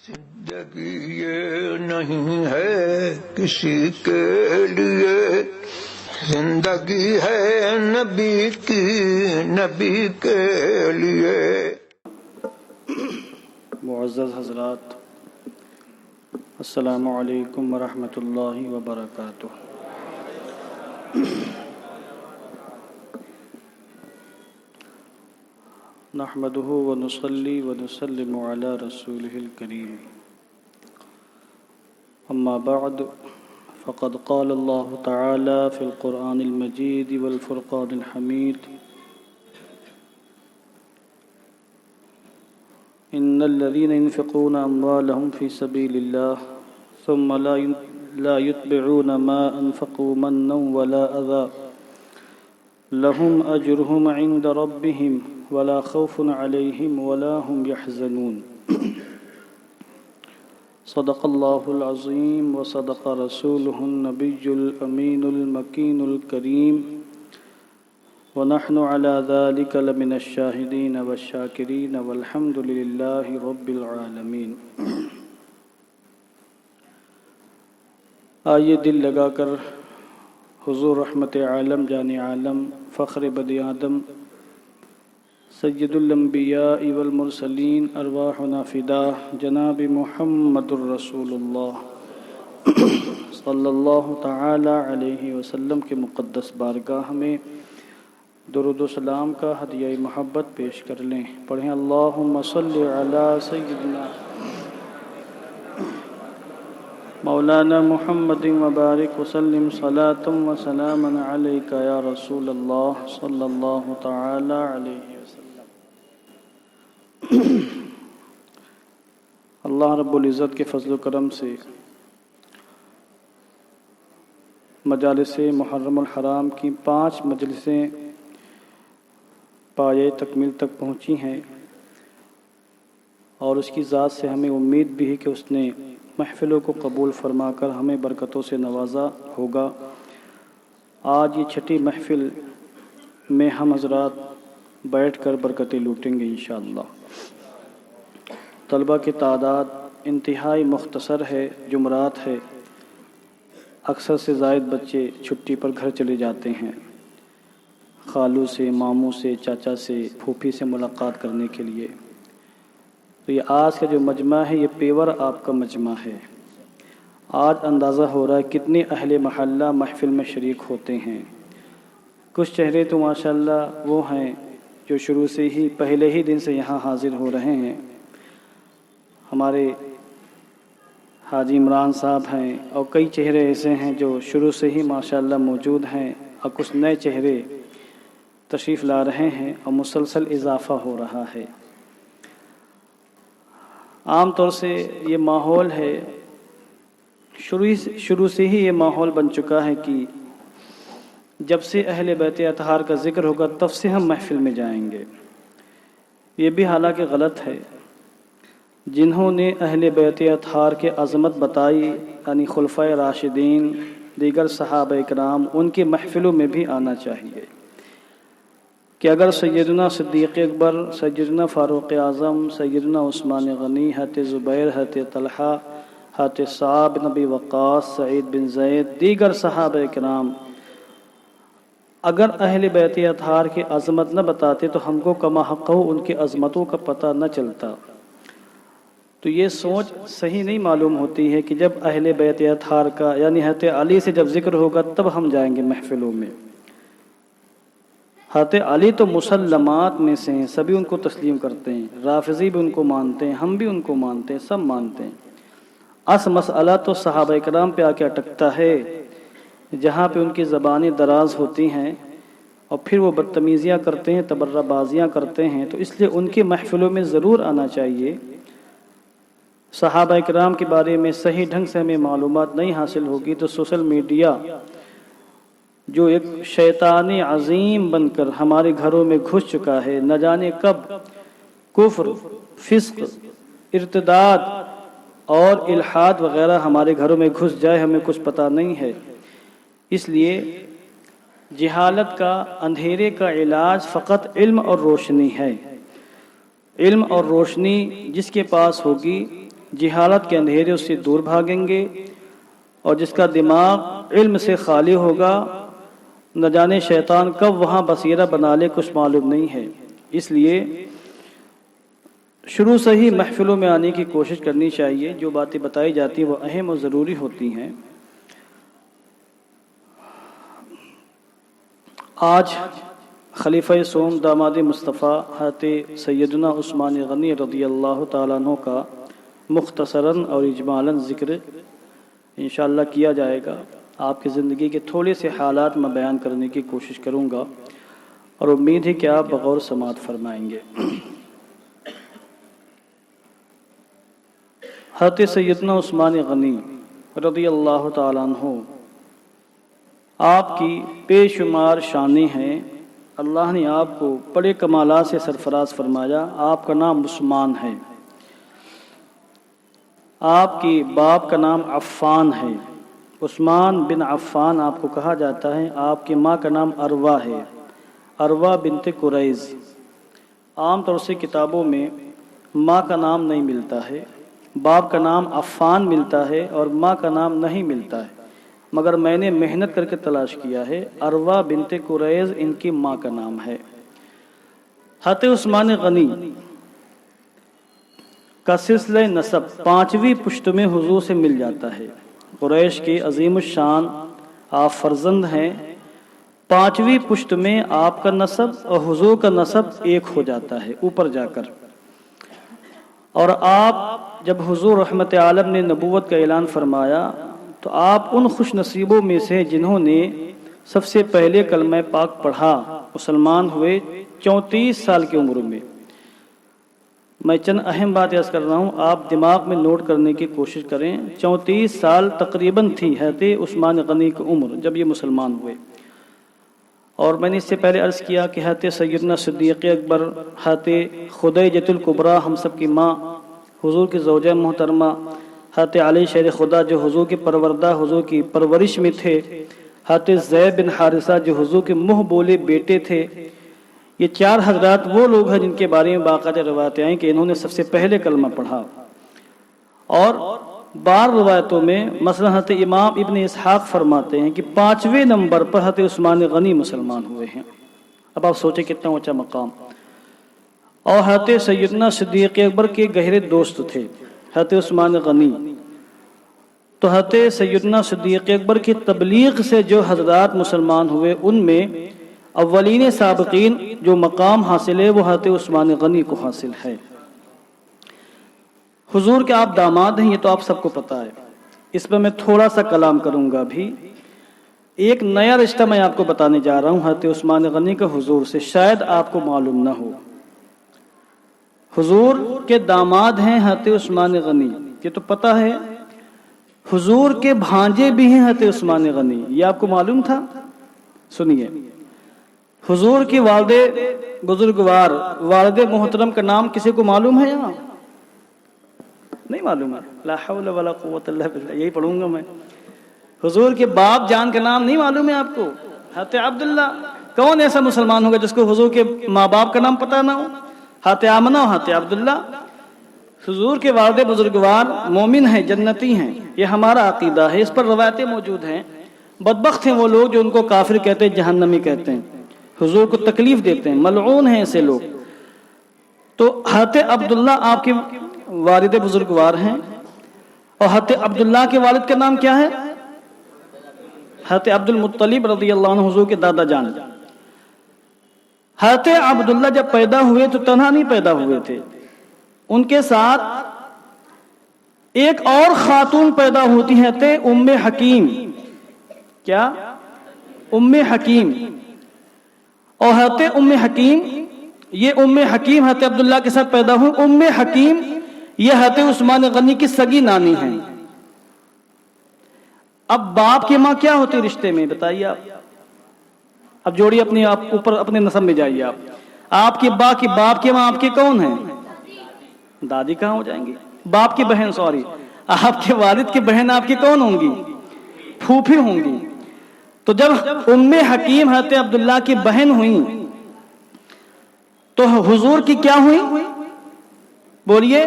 زندگی یہ نہیں ہے کسی کے لیے، زندگی ہے نبی کی، نبی کے لیے۔ معزز حضرات، السلام علیکم ورحمۃ اللہ وبرکاتہ۔ نحمده ونصلي ونسلم على رسوله الكريم، أما بعد، فقد قال الله تعالى في القرآن المجيد والفرقان الحميد: إن الذين ينفقون أموالهم في سبيل الله ثم لا يتبعون ما أنفقوا منا ولا أذى لهم أجرهم عند ربهم ولا خوف عليهم ولا هم يحزنون۔ صدق الله العظيم وصدق رسوله النبي الأمين المكين الكريم، ونحن على ذلك لمن الشاهدين والشاكرين والحمد لله رب العالمين۔ آئیے دل لگا کر حضور رحمت عالم جان عالم فخر بنی آدم سید الانبیاء والمرسلین ارواحنا فدا جناب محمد الرسول اللہ صلی اللہ تعالی علیہ وسلم کے مقدس بارگاہ میں درود و سلام کا ہدیہ محبت پیش کر لیں۔ پڑھیں اللہم صلی علی سیدنا مولانا محمد مبارک وسلم صلاۃ و سلام علیک یا رسول اللہ صلی اللہ تعالی علیہ وسلم۔ اللہ رب العزت کے فضل و کرم سے مجالس محرم الحرام کی 5 مجلسیں پایۂ تکمیل تک پہنچی ہیں، اور اس کی ذات سے ہمیں امید بھی ہے کہ اس نے محفلوں کو قبول فرما کر ہمیں برکتوں سے نوازا ہوگا۔ آج یہ 6ٹھی محفل میں ہم حضرات بیٹھ کر برکتیں لوٹیں گے انشاءاللہ۔ طلبہ کی تعداد انتہائی مختصر ہے، جمعرات ہے، اکثر سے زائد بچے چھٹی پر گھر چلے جاتے ہیں، خالو سے، ماموں سے، چاچا سے، پھوپھی سے ملاقات کرنے کے لیے۔ تو یہ آج کا جو مجمع ہے یہ پیور آپ کا مجمع ہے۔ آج اندازہ ہو رہا ہے کتنے اہل محلہ محفل میں شریک ہوتے ہیں۔ کچھ چہرے تو ماشاءاللہ وہ ہیں جو شروع سے ہی پہلے ہی دن سے یہاں حاضر ہو رہے ہیں۔ ہمارے حاجی عمران صاحب ہیں، اور کئی چہرے ایسے ہیں جو شروع سے ہی ماشاءاللہ موجود ہیں، اور کچھ نئے چہرے تشریف لا رہے ہیں، اور مسلسل اضافہ ہو رہا ہے۔ عام طور سے یہ ماحول ہے، شروع سے ہی یہ ماحول بن چکا ہے کہ جب سے اہل بیت اطہار کا ذکر ہوگا تب سے ہم محفل میں جائیں گے۔ یہ بھی حالانکہ غلط ہے۔ جنہوں نے اہل بیت اطہار کے عظمت بتائی، یعنی خلفائے راشدین، دیگر صحابہ اکرام، ان کے محفلوں میں بھی آنا چاہیے کہ اگر سیدنا صدیق اکبر، سیدنا فاروق اعظم، سیدنا عثمان غنی، حضرت زبیر، حضرت طلحہ، حضرت سعد بن ابی وقاص، سعید بن زید، دیگر صحابہ اکرام اگر اہل بیت اطہار کی عظمت نہ بتاتے تو ہم کو کما حق ہو ان کی عظمتوں کا پتہ نہ چلتا۔ تو یہ سوچ صحیح نہیں معلوم ہوتی ہے کہ جب اہل بیت اطہار کا یعنی حضرت علی سے جب ذکر ہوگا تب ہم جائیں گے محفلوں میں۔ حضرت علی تو مسلمات میں سے ہیں، سبھی ان کو تسلیم کرتے ہیں، رافضی بھی ان کو مانتے ہیں، ہم بھی ان کو مانتے ہیں، سب مانتے ہیں۔ مسئلہ تو صحابہ اکرام پہ آ کے اٹکتا ہے، جہاں پہ ان کی زبانیں دراز ہوتی ہیں اور پھر وہ بدتمیزیاں کرتے ہیں، تبرہ بازیاں کرتے ہیں، تو اس لیے ان کے محفلوں میں ضرور آنا چاہیے۔ صحابہ اکرام کے بارے میں صحیح ڈھنگ سے ہمیں معلومات نہیں حاصل ہوگی تو سوشل میڈیا جو ایک شیطان عظیم بن کر ہمارے گھروں میں گھس چکا ہے، نہ جانے کب کفر، فسق، ارتداد اور الحاد وغیرہ ہمارے گھروں میں گھس جائے، ہمیں کچھ پتہ نہیں ہے۔ اس لیے جہالت کا، اندھیرے کا علاج فقط علم اور روشنی ہے۔ علم اور روشنی جس کے پاس ہوگی جہالت کے اندھیرے سے دور بھاگیں گے، اور جس کا دماغ علم سے خالی ہوگا، نہ جانے شیطان کب وہاں بصیرہ بنا لے کچھ معلوم نہیں ہے۔ اس لیے شروع سے ہی محفلوں میں آنے کی کوشش کرنی چاہیے۔ جو باتیں بتائی جاتی ہیں وہ اہم اور ضروری ہوتی ہیں۔ آج خلیفہ سوم داماد مصطفیٰ حضرت سیدنا عثمان غنی رضی اللہ تعالیٰ عنہ کا مختصراً اور اجمالاً ذکر انشاءاللہ کیا جائے گا۔ آپ کی زندگی کے تھوڑے سے حالات میں بیان کرنے کی کوشش کروں گا، اور امید ہے کہ آپ بغور سماعت فرمائیں گے۔ حضرت سیدنا عثمان غنی رضی اللہ تعالیٰ عنہ آپ کی بے شمار شانیں ہیں۔ اللہ نے آپ کو بڑے کمالات سے سرفراز فرمایا۔ آپ کا نام عثمان ہے، آپ کی باپ کا نام عفان ہے، عثمان بن عفان آپ کو کہا جاتا ہے۔ آپ کی ماں کا نام عروہ ہے، عروہ بنت قریظ۔ عام طور سے کتابوں میں ماں کا نام نہیں ملتا ہے، باپ کا نام عفان ملتا ہے اور ماں کا نام نہیں ملتا ہے، مگر میں نے محنت کر کے تلاش کیا ہے، عروہ بنت قریظ ان کی ماں کا نام ہے۔ حضرت عثمان غنی کا سلسلہ نسب 5ویں پشت میں حضور سے مل جاتا ہے۔ قریش کے عظیم الشان آپ فرزند ہیں، 5ویں پشت میں آپ کا نسب اور حضور کا نسب ایک ہو جاتا ہے اوپر جا کر۔ اور آپ جب حضور رحمت عالم نے نبوت کا اعلان فرمایا تو آپ ان خوش نصیبوں میں سے جنہوں نے سب سے پہلے کلمہ پاک پڑھا، مسلمان ہوئے 34 سال کی عمر میں۔ میں چند اہم بات عرض کر رہا ہوں، آپ دماغ میں نوٹ کرنے کی کوشش کریں۔ 34 سال تقریباً تھی حضرت عثمان غنی کی عمر جب یہ مسلمان ہوئے۔ اور میں نے اس سے پہلے عرض کیا کہ حضرت سیدنا صدیق اکبر، حضرت خدیجۃ الکبریٰ ہم سب کی ماں، حضور کی زوجہ محترمہ، حضرت علی شیر خدا جو حضور کے پروردہ، حضور کی پرورش میں تھے، حضرت زید بن حارثہ جو حضور کے منہ بولے بیٹے تھے۔ یہ 4 حضرات وہ لوگ ہیں جن کے بارے میں باقاعدہ روایتیں آئیں کہ انہوں نے سب سے پہلے کلمہ پڑھا۔ اور بعض روایتوں میں مثلا حضرت امام ابن اسحاق فرماتے ہیں کہ 5ویں نمبر پر حضرت عثمان غنی مسلمان ہوئے ہیں۔ اب آپ سوچیں کتنا اونچا مقام۔ اور حضرت سیدنا صدیق اکبر کے گہرے دوست تھے حضرت عثمان غنی۔ تو حضرت سیدنا صدیق اکبر کی تبلیغ سے جو حضرات مسلمان ہوئے ان میں اولین سابقین جو مقام حاصل ہے وہ حضرت عثمان غنی کو حاصل ہے۔ حضور کے آپ داماد ہیں، یہ تو آپ سب کو پتا ہے، اس پر میں تھوڑا سا کلام کروں گا بھی۔ ایک نیا رشتہ میں آپ کو بتانے جا رہا ہوں حضرت عثمان غنی کا حضور سے، شاید آپ کو معلوم نہ ہو۔ حضور کے داماد ہیں حضرت عثمان غنی، یہ تو پتا ہے۔ حضور کے بھانجے بھی ہیں حضرت عثمان غنی، یہ آپ کو معلوم تھا؟ سنیے، حضور کی والد بزرگوار، والد محترم کا نام کسی کو معلوم ہے یہاں؟ نہیں معلوم ہے؟ لا حول ولا قوت الا باللہ، یہی پڑھوں گا میں۔ حضور کے باپ جان کا نام نہیں معلوم ہے آپ کو؟ حضرت عبداللہ۔ کون ایسا مسلمان ہوگا جس کو حضور کے ماں باپ کا نام پتہ نہ ہو؟ حضرت آمنہ و حضرت عبداللہ۔ حضور کے والد بزرگوار مومن ہیں، جنتی ہیں، یہ ہمارا عقیدہ ہے، اس پر روایتیں موجود ہیں۔ بدبخت ہیں وہ لوگ جو ان کو کافر کہتے ہیں، جہنمی کہتے ہیں، حضور کو تکلیف دیتے ہیں، ملعون ہیں ایسے لوگ۔ تو حضرت عبداللہ آپ کے والد بزرگوار ہیں، اور حضرت عبداللہ کے والد کا نام کیا ہے؟ حضرت عبد المطلب رضی اللہ عنہ، حضور کے دادا جان۔ حضرت عبداللہ جب پیدا ہوئے تو تنہا نہیں پیدا ہوئے تھے، ان کے ساتھ ایک اور خاتون پیدا ہوتی ہے، حضرت ام حکیم۔ کیا؟ ام حکیم۔ اور حضرت ام حکیم، یہ ام حکیم حضرت عبداللہ کے ساتھ پیدا ہوئی۔ ام حکیم یہ حضرت عثمان غنی کی سگی نانی ہیں۔ اب باپ کی ماں کیا ہوتی رشتے میں بتائیے آپ؟ اب جوڑی اپنے آپ اوپر اپنے نسب میں جائیے آپ کے باپ کی ماں آپ کے کون ہیں؟ دادی کہاں ہو جائیں گی؟ باپ کی بہن، سوری، آپ کے والد کی بہن آپ کی کون ہوں گی؟ پھوپھی ہوں گی۔ تو جب ام حکیم حضرت عبداللہ کی بہن ہوئی تو حضور کی کیا ہوئی؟ بولیے،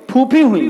پھوپھی ہوئی۔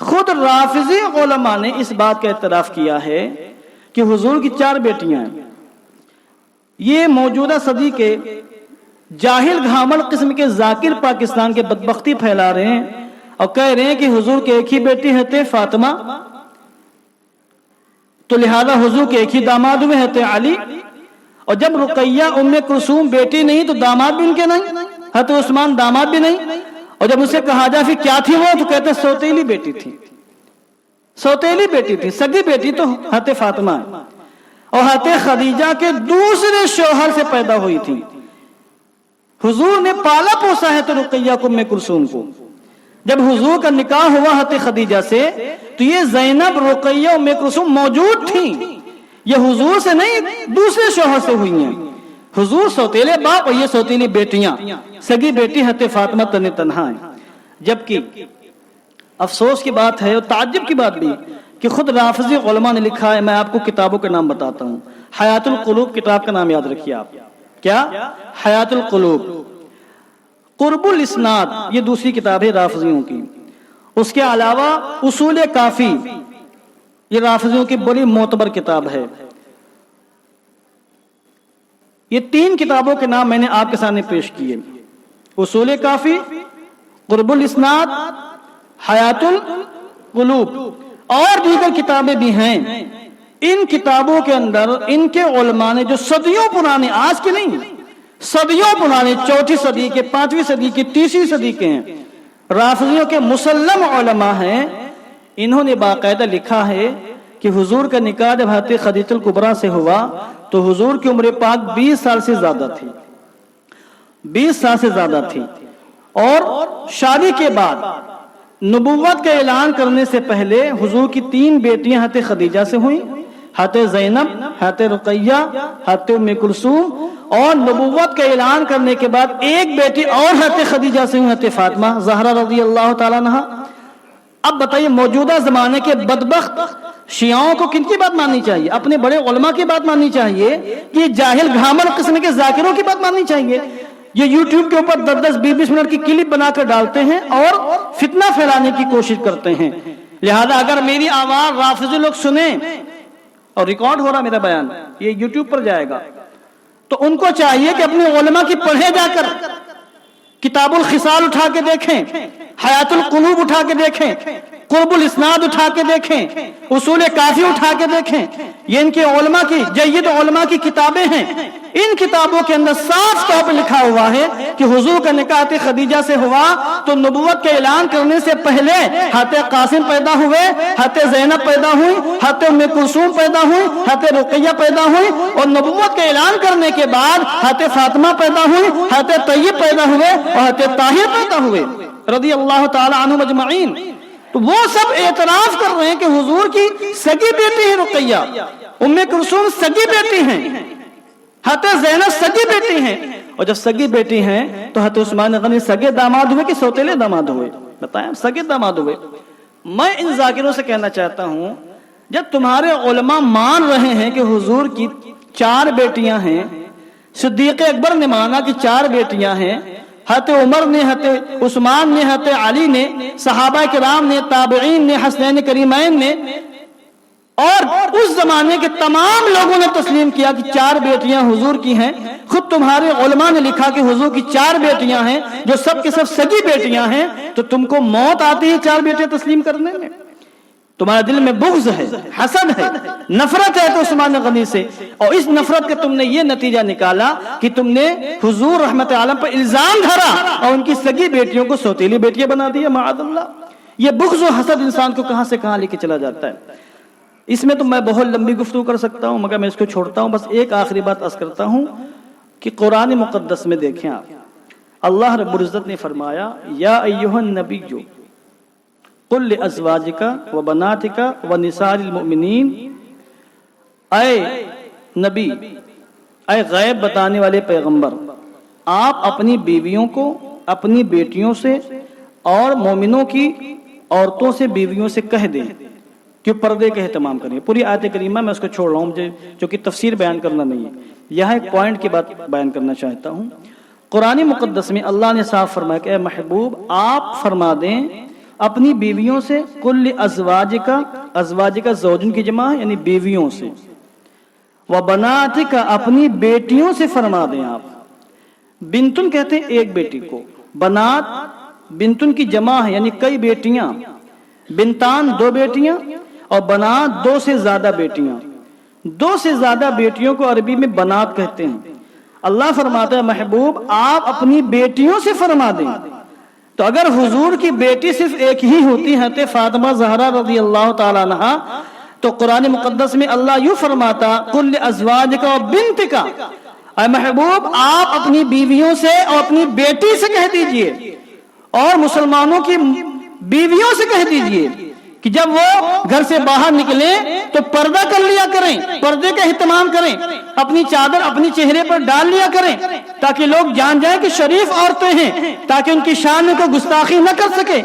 خود رافضی علماء نے اس بات کا اعتراف کیا ہے کہ حضور کی 4 بیٹیاں ہیں. یہ موجودہ صدی کے جاہل گھامڑ قسم کے ذاکر پاکستان کے بدبختی پھیلا رہے ہیں اور کہہ رہے ہیں کہ حضور کے ایک ہی بیٹی ہے فاطمہ، تو لہذا حضور کے ایک ہی داماد ہوئے ہیں علی، اور جب رقیہ ام کلثوم بیٹی نہیں تو داماد بھی ان کے نہیں، حضرت عثمان داماد بھی نہیں. اور جب اسے کہا جا پھر کیا تھی وہ، تو کہتے سوتیلی بیٹی تھی. سوتیلی بیٹی تھی، سگی بیٹی تو حضرت فاطمہ ہے، اور حضرت خدیجہ کے دوسرے شوہر سے پیدا ہوئی تھی. حضور نے پالا پوسا ہے تو رقیہ کو ام کلثوم کو. جب حضور کا نکاح ہوا حضرت خدیجہ سے تو یہ زینب، رقیہ، ام کلثوم موجود تھیں. یہ حضور سے نہیں دوسرے شوہر سے ہوئی ہیں. حضور سوتیلے باپ اور یہ سوتیلی بیٹیاں. سگی بیٹی حضرت فاطمہ تنہا ہے. جبکہ افسوس کی بات ہے اور تعجب کی بات بھی کہ خود رافضی علماء نے لکھا ہے. میں آپ کو کتابوں کے نام بتاتا ہوں. حیات القلوب کتاب کا نام یاد رکھیے آپ. کیا؟ حیات القلوب. قرب الاسناد یہ دوسری کتاب ہے رافضیوں کی. اس کے علاوہ اصول کافی یہ رافضیوں کی بڑی معتبر کتاب ہے. یہ 3 کتابوں کے نام میں نے آپ کے سامنے پیش کیے. اصول کافی، قرب الاسناد، حیات القلوب، اور دیگر کتابیں بھی ہیں. ان کتابوں کے اندر ان کے علماء نے جو صدیوں پرانے، آج کے نہیں، صدیوں پرانے، 4 صدی کے، 5ویں صدی کے، 3 صدی کے ہیں، رافضیوں کے مسلم علماء ہیں. انہوں نے باقاعدہ لکھا ہے کہ حضور کا نکاح جب حضرت خدیجہ الکبریٰ سے ہوا تو حضور کی عمر پاک 20 سال سے زیادہ تھی. 20 سال سے زیادہ تھی. اور شادی کے بعد نبوت کا اعلان کرنے سے پہلے حضور کی 3 بیٹیاں حضرت خدیجہ سے ہوئیں، حضرت زینب، حضرت رقیہ، حضرت ام کلثوم، اور نبوت کا اعلان کرنے کے بعد ایک بیٹی اور حضرت خدیجہ سے ہوئی، حضرت فاطمہ زہرا رضی اللہ تعالیٰ عنہا. اب بتائیے موجودہ زمانے کے بدبخت شیعوں کو کن کی بات ماننی چاہیے؟ اپنے بڑے علماء کی بات ماننی چاہیے کہ جاہل گھامر قسم کے ذاکروں کی بات ماننی چاہیے؟ یہ یوٹیوب کے اوپر 10-10 20-20 منٹ کی کلپ بنا کر ڈالتے ہیں اور فتنہ پھیلانے کی کوشش کرتے ہیں. لہذا اگر میری آواز رافضی لوگ سنیں اور ریکارڈ ہو رہا میرا بیان، یہ یوٹیوب پر جائے گا، تو ان کو چاہیے کہ اپنے علماء کی پڑھے جا کر کتاب الخصال اٹھا کے دیکھیں، حیات القلوب اٹھا کے دیکھیں، قرب الاسناد اٹھا کے دیکھیں، اصول کافی اٹھا کے دیکھیں. یہ ان کے علماء کی جید علماء کی کتابیں ہیں. ان کتابوں کے اندر صاف طور پہ لکھا ہوا ہے کہ حضور کا نکاح حضرت خدیجہ سے ہوا تو نبوت کے اعلان کرنے سے پہلے حضرت قاسم پیدا ہوئے، حضرت زینب پیدا ہوئی، حضرت ام کلثوم پیدا ہوئی، حضرت رقیہ پیدا ہوئی، اور نبوت کے اعلان کرنے کے بعد حضرت فاطمہ پیدا ہوئی، حضرت طیب پیدا ہوئے، اور حضرت طاہر پیدا ہوئے رضی اللہ تعالی عنہم اجمعین. تو وہ سب اعتراف کر رہے ہیں کہ حضور کی سگی بیٹی ہے رقیہ، ام کلثوم سگی بیٹی ہیں، حضرت زینب سگی بیٹی ہیں. اور جب سگی بیٹی ہیں تو حضرت عثمان غنی سگے داماد ہوئے کہ سوتیلے داماد ہوئے؟ بتائیں، سگے داماد ہوئے. میں ان ذاکروں سے کہنا چاہتا ہوں، جب تمہارے علماء مان رہے ہیں کہ حضور کی 4 بیٹیاں ہیں، صدیق اکبر نے مانا کہ 4 بیٹیاں ہیں، حضرت عمر نے، حضرت عثمان نے، حضرت علی نے، صحابہ کرام نے، تابعین نے، حسنین کریمین نے، اور اس زمانے کے تمام لوگوں نے تسلیم کیا کہ 4 بیٹیاں حضور کی ہیں. خود تمہارے علماء نے لکھا کہ حضور کی 4 بیٹیاں ہیں جو سب کے سب سگی بیٹیاں ہیں. تو تم کو موت آتی ہے 4 بیٹیاں تسلیم کرنے میں؟ تمہارے دل میں بغض ہے، حسد ہے، نفرت ہے تو عثمان غنی سے، اور اس نفرت کا تم نے یہ نتیجہ نکالا کہ تم نے حضور رحمت عالم پر الزام دھرا اور ان کی سگی بیٹیوں کو سوتیلی بیٹیاں بنا دیا. معاذ اللہ. یہ بغض و حسد انسان کو کہاں سے کہاں لے کے چلا جاتا ہے. اس میں تو میں بہت لمبی گفتگو کر سکتا ہوں، مگر میں اس کو چھوڑتا ہوں. بس ایک آخری بات عرض کرتا ہوں کہ قرآن مقدس میں دیکھیں آپ، اللہ رب العزت نے فرمایا یا ایھا النبی قل لازواجک وبناتک ونساء المؤمنین، اے نبی، اے غیب بتانے والے پیغمبر، آپ اپنی بیویوں کو اپنی بیٹیوں سے اور مومنوں کی عورتوں سے بیویوں سے کہہ دیں کہ پردے کا اہتمام کریں. پوری آیت کریمہ میں اس کو چھوڑ رہا ہوں، مجھے جو کہ تفسیر بیان کرنا نہیں ہے، یہاں ایک پوائنٹ کی بات بیان کرنا چاہتا ہوں. قرآن مقدس میں اللہ نے صاف فرمایا کہ اے محبوب آپ فرما دیں اپنی بیویوں سے، کل ازواج کا زوجن کی جمع ہے یعنی بیویوں سے، وبناتک اپنی بیٹیوں سے فرما دیں آپ۔ بنتن کہتے ہیں ایک بیٹی کو، بنات بنتن کی جمع ہے یعنی کئی بیٹیاں، بنتان دو بیٹیاں اور بنات دو سے زیادہ بیٹیاں، دو سے زیادہ بیٹیوں کو عربی میں بنات کہتے ہیں۔ اللہ فرماتا ہے محبوب آپ اپنی بیٹیوں سے فرما دیں۔ تو اگر حضور کی بیٹی صرف ایک ہی ہوتی ہے حضرت فاطمہ زہرا رضی اللہ تعالیٰ عنہا، تو قرآن مقدس میں اللہ یوں فرماتا کل ازواجک و بنتک، اے محبوب آپ اپنی بیویوں سے اور اپنی بیٹی سے کہہ دیجئے اور مسلمانوں کی بیویوں سے کہہ دیجئے کہ جب وہ گھر سے باہر نکلیں تو پردہ کر لیا کریں، پردے کا اہتمام کریں، اپنی چادر اپنی چہرے پر ڈال لیا کریں تاکہ لوگ جان جائیں کہ شریف عورتیں ہیں، تاکہ ان کی شان میں کوئی گستاخی نہ کر سکے۔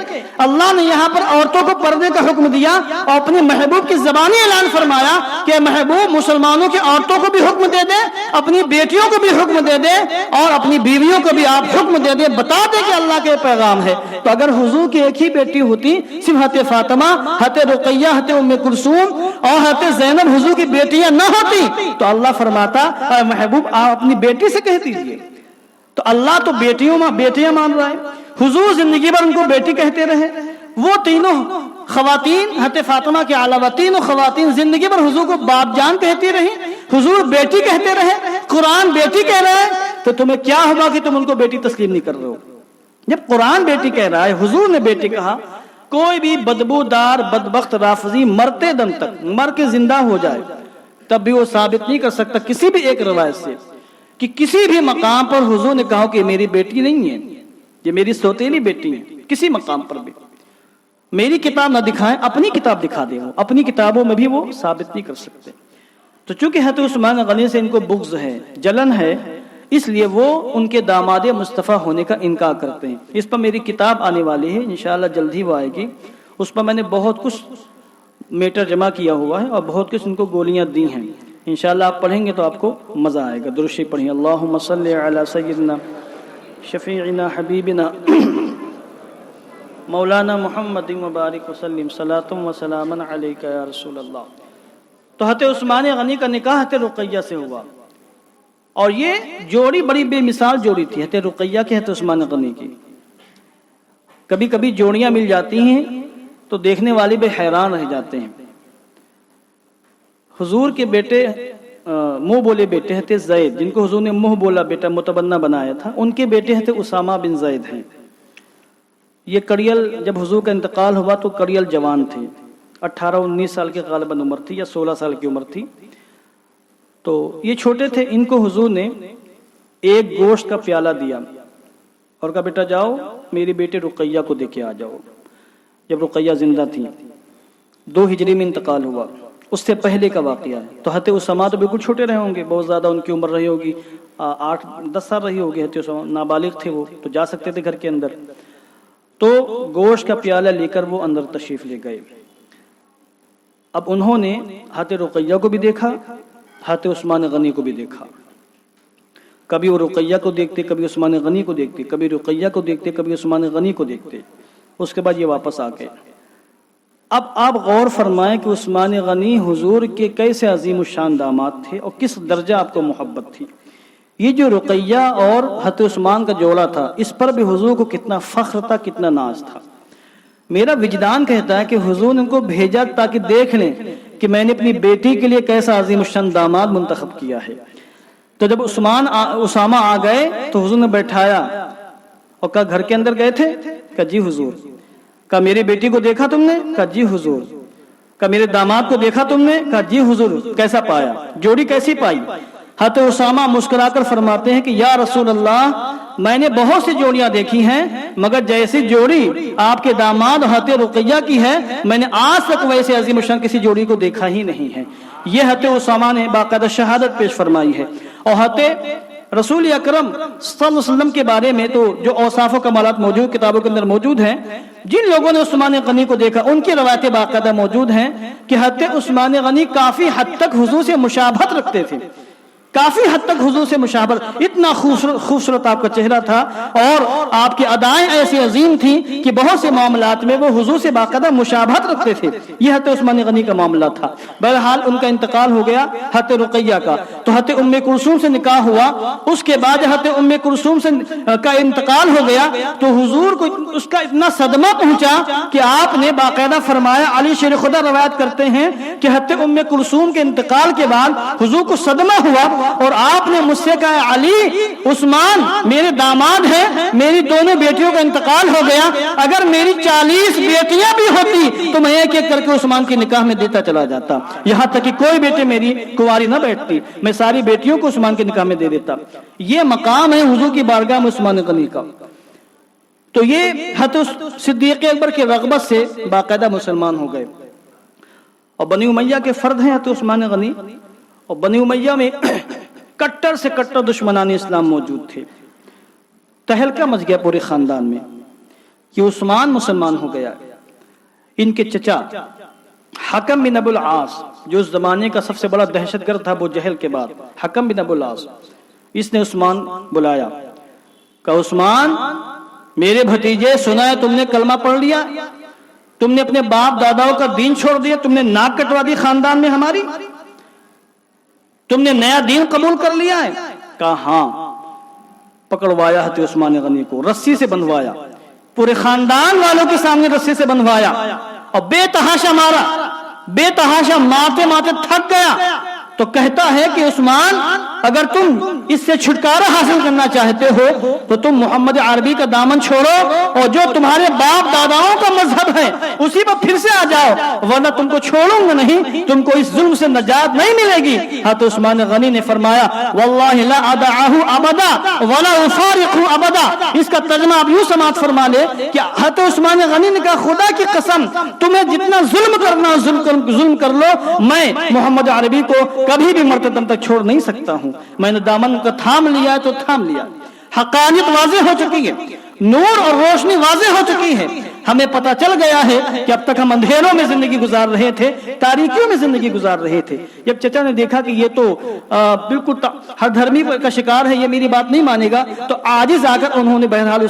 اللہ نے یہاں پر عورتوں کو پردے کا حکم دیا اور اپنے محبوب کی زبانی اعلان فرمایا کہ محبوب مسلمانوں کی عورتوں کو بھی حکم دے دے، اپنی بیٹیوں کو بھی حکم دے دے اور اپنی بیویوں کو بھی آپ حکم دے دے، بتا دے کہ اللہ کے پیغام ہے۔ تو اگر حضور کی ایک ہی بیٹی ہوتی، صرف حضرت فاطمہ، حضرت رقیہ، حضرت ام کلثوم اور حضرت زینب حضور کی بیٹیاں نہ ہوتی تو اللہ فرماتا اے محبوب آپ اپنی بیٹی سے کہہ دیجئے۔ تو اللہ تو بیٹیاں مان رہا ہے، حضور زندگی بھر ان کو بیٹی کہتے رہے۔ وہ تینوں خواتین حضرت فاطمہ کے علاوہ تینوں خواتین زندگی بھر حضور کو باپ جان کہتی رہی، حضور بیٹی کہتے رہے، قرآن بیٹی کہہ رہا ہے، تو تمہیں کیا ہوگا کہ تم ان کو بیٹی تسلیم نہیں کر رہے ہو؟ جب قرآن بیٹی کہہ رہا ہے، حضور نے بیٹی کہا، کوئی بھی بدبودار بدبخت رافضی مرتے دم تک مر کے زندہ ہو جائے تب بھی وہ ثابت نہیں کر سکتا کسی بھی ایک روایت سے کہ کسی بھی مقام پر حضور نے کہا کہ میری بیٹی نہیں ہے، یہ میری سوتیلی بیٹی ہے۔ کسی مقام پر بھی میری کتاب نہ دکھائیں، اپنی کتاب دکھا دیں، وہ اپنی کتابوں میں بھی وہ ثابت نہیں کر سکتے۔ تو چونکہ حضرت عثمان غنی سے ان کو بغض ہے، جلن ہے، اس لیے وہ ان کے داماد مصطفیٰ ہونے کا انکار کرتے ہیں۔ اس پر میری کتاب آنے والی ہے، انشاءاللہ جلد ہی وہ آئے گی۔ اس پر میں نے بہت کچھ میٹر جمع کیا ہوا ہے اور بہت کچھ ان کو گولیاں دی ہیں۔ انشاءاللہ آپ پڑھیں گے تو آپ کو مزہ آئے گا۔ درود شریف پڑھیں، اللہم صلی علی سیدنا شفیعنا حبیبنا مولانا محمد مبارک وسلم صلاۃ و سلاما علیک یا رسول اللہ۔ تو حضرت عثمان غنی کا نکاح حضرت رقیہ سے ہوا اور یہ جوڑی بڑی بے مثال جوڑی تھی حضرت رقیہ کی حضرت عثمان غنی کی۔ کبھی کبھی جوڑیاں مل جاتی ہیں تو دیکھنے والے بھی حیران رہ جاتے ہیں۔ حضور کے بیٹے منہ بولے بیٹے حضرت زید، جن کو حضور نے منہ بولا بیٹا متبنہ بنایا تھا، ان کے بیٹے حضرت اسامہ بن زید ہیں۔ یہ کڑیل جب حضور کا انتقال ہوا تو کڑیل جوان تھے، 18-19 سال کی غالباً عمر تھی یا 16 سال کی عمر تھی۔ تو یہ چھوٹے تھے، ان کو حضور نے ایک گوشت کا پیالہ دیا اور کہا بیٹا جاؤ میری بیٹی رقیہ کو دے کے آ جاؤ۔ جب رقیہ زندہ تھی، 2 ہجری میں انتقال ہوا، اس سے پہلے کا واقعہ ہے۔ تو حضرت اسامہ تو بالکل چھوٹے رہے ہوں گے، بہت زیادہ ان کی عمر رہی ہوگی، 8-10 سال رہی ہوگی۔ حضرت اسامہ نابالغ تھے، وہ تو جا سکتے تھے گھر کے اندر۔ تو گوشت کا پیالہ لے کر وہ اندر تشریف لے گئے۔ اب انہوں نے حضرت رقیہ کو بھی دیکھا، حضرت عثمان غنی کو بھی دیکھا۔ کبھی وہ رقیہ کو دیکھتے، کبھی عثمان غنی کو دیکھتے، کبھی رقیہ کو دیکھتے، کبھی عثمان غنی کو دیکھتے۔ اس کے بعد یہ واپس آ گئے۔ اب آپ غور فرمائیں کہ عثمان غنی حضور کے کیسے عظیم الشان داماد تھے اور کس درجہ آپ کو محبت تھی۔ یہ جو رقیہ اور حضرت عثمان کا جوڑا تھا، اس پر بھی حضور کو کتنا فخر تھا، کتنا ناز تھا۔ میرا وجدان کہتا ہے کہ حضور نے ان کو بھیجا تاکہ دیکھ لیں کہ میں نے اپنی بیٹی کے لیے کیسا عظیم الشان داماد منتخب کیا ہے۔ تو جب اسامہ آ گئے تو حضور نے بیٹھایا اور کہا گھر کے اندر گئے تھے؟ کہا جی حضور۔ کہا میری بیٹی کو دیکھا تم نے؟ کہا جی حضور۔ کہا میرے داماد کو دیکھا تم نے؟ کہا جی حضور۔ کیسا پایا؟ جوڑی کیسی پائی؟ حضرت اسامہ مسکرا کر فرماتے ہیں کہ یا رسول اللہ میں نے بہت سی جوڑیاں دیکھی ہیں مگر جیسی جوڑی آپ کے داماد حضرت رقیہ کی ہے میں نے آج تک ویسے عظیم الشان کسی جوڑی کو دیکھا ہی نہیں ہے۔ یہ حضرت اسامہ نے باقاعدہ شہادت پیش فرمائی ہے۔ اور حضرت رسول اکرم صلی اللہ علیہ وسلم کے بارے میں تو جو اوصاف و کمالات موجود کتابوں کے اندر موجود ہیں، جن لوگوں نے عثمان غنی کو دیکھا ان کی روایتیں باقاعدہ موجود ہیں کہ حضرت عثمان غنی کافی حد تک حضور سے مشابہت رکھتے تھے، کافی حد تک حضور سے مشابہت، اتنا خوبصورت آپ کا چہرہ تھا اور آپ کی ادائیں ایسی عظیم تھیں کہ بہت سے معاملات میں وہ حضور سے باقاعدہ مشابہت رکھتے تھے۔ یہ حضرت عثمان غنی کا معاملہ تھا۔ بہرحال ان کا انتقال ہو گیا حضرت رقیہ کا، تو حضرت ام کلثوم سے نکاح ہوا۔ اس کے بعد حضرت ام کلثوم کا انتقال ہو گیا تو حضور کو اس کا اتنا صدمہ پہنچا کہ آپ نے باقاعدہ فرمایا، علی شیر خدا روایت کرتے ہیں کہ حضرت ام کلثوم کے انتقال کے بعد حضور کو صدمہ ہوا اور آپ نے مجھ سے کہا، علی، عثمان میرے داماد ہیں، میری دونوں بیٹیوں کا انتقال ہو گیا، اگر میری 40 بیٹیاں بھی ہوتی تو میں ایک ایک کر کے عثمان کے نکاح میں دیتا چلا جاتا، یہاں تک کہ کوئی بیٹے میری کنواری نہ بیٹھتی، میں ساری بیٹیوں کو عثمان کے نکاح میں دے دیتا۔ یہ مقام ہے حضور کی بارگاہ میں عثمان غنی کا۔ تو یہ حضرت صدیق اکبر کے رغبت سے باقاعدہ مسلمان ہو گئے، اور بنی امیہ کے فرد ہیں حضرت عثمان غنی، اور بنی امیہ میں کٹر سے کٹر دشمنان اسلام موجود تھے۔ تہلکہ مچ گیا پورے خاندان میں کہ عثمان مسلمان ہو گیا۔ ان کے چچا حکم بن ابو العاص، جو اس زمانے کا سب سے بڑا دہشت گرد تھا ابو جہل کے بعد، حکم بن ابو العاص، اس نے عثمان بلایا، کہا، عثمان میرے بھتیجے، سنا ہے تم نے کلمہ پڑھ لیا، تم نے اپنے باپ داداؤں کا دین چھوڑ دیا، تم نے ناک کٹوا دی خاندان میں ہماری، تم نے نیا دین قبول کر لیا ہے؟ کہا ہاں۔ پکڑوایا حضرت عثمان غنی کو، رسی سے بندھوایا، پورے خاندان والوں کے سامنے رسی سے بندھوایا اور بے تحاشا مارا، بے تحاشا مارتے مارتے تھک گیا تو کہتا ہے کہ عثمان، اگر تم اس سے چھٹکارا حاصل کرنا چاہتے ہو تو تم محمد عربی کا دامن چھوڑو اور جو تمہارے باپ داداؤں کا مذہب ہے اسی پر پھر سے آ جاؤ، ورنہ تم کو چھوڑوں گا نہیں، تم کو اس ظلم سے نجات نہیں ملے گی۔ حضرت عثمان غنی نے فرمایا، واللہ لا ادعہ ابدا ولا افارقہ ابدا۔ اس کا ترجمہ آپ یوں سماعت فرما لے کہ حضرت عثمان غنی نے کہا، خدا کی قسم تمہیں جتنا ظلم کرنا ظلم کر لو، میں محمد عربی کو کبھی بھی مرتدم تک چھوڑ نہیں سکتا ہوں۔ میں نے دامن کو تھام لیا تو تھام لیا۔ حقانیت واضح ہو چکی ہے، نور اور روشنی واضح ہو چکی ہے، ہمیں پتہ چل گیا ہے کہ اب تک ہم اندھیروں میں زندگی گزار رہے تھے، تاریکیوں میں زندگی گزار رہے تھے۔ جب چچا نے دیکھا کہ یہ تو بالکل ہر دھرمی کا شکار ہے، یہ میری بات نہیں مانے گا، تو عاجز آ کر انہوں نے بہرحال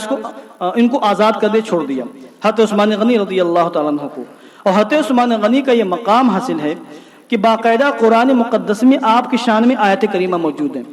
ان کو آزاد کر دے چھوڑ دیا، حضرت عثمان غنی رضی اللہ تعالیٰ عنہ کو۔ اور حضرت عثمان غنی کا یہ مقام حاصل ہے کہ باقاعدہ قرآن مقدس میں آپ کی شان میں آیت کریمہ موجود ہیں۔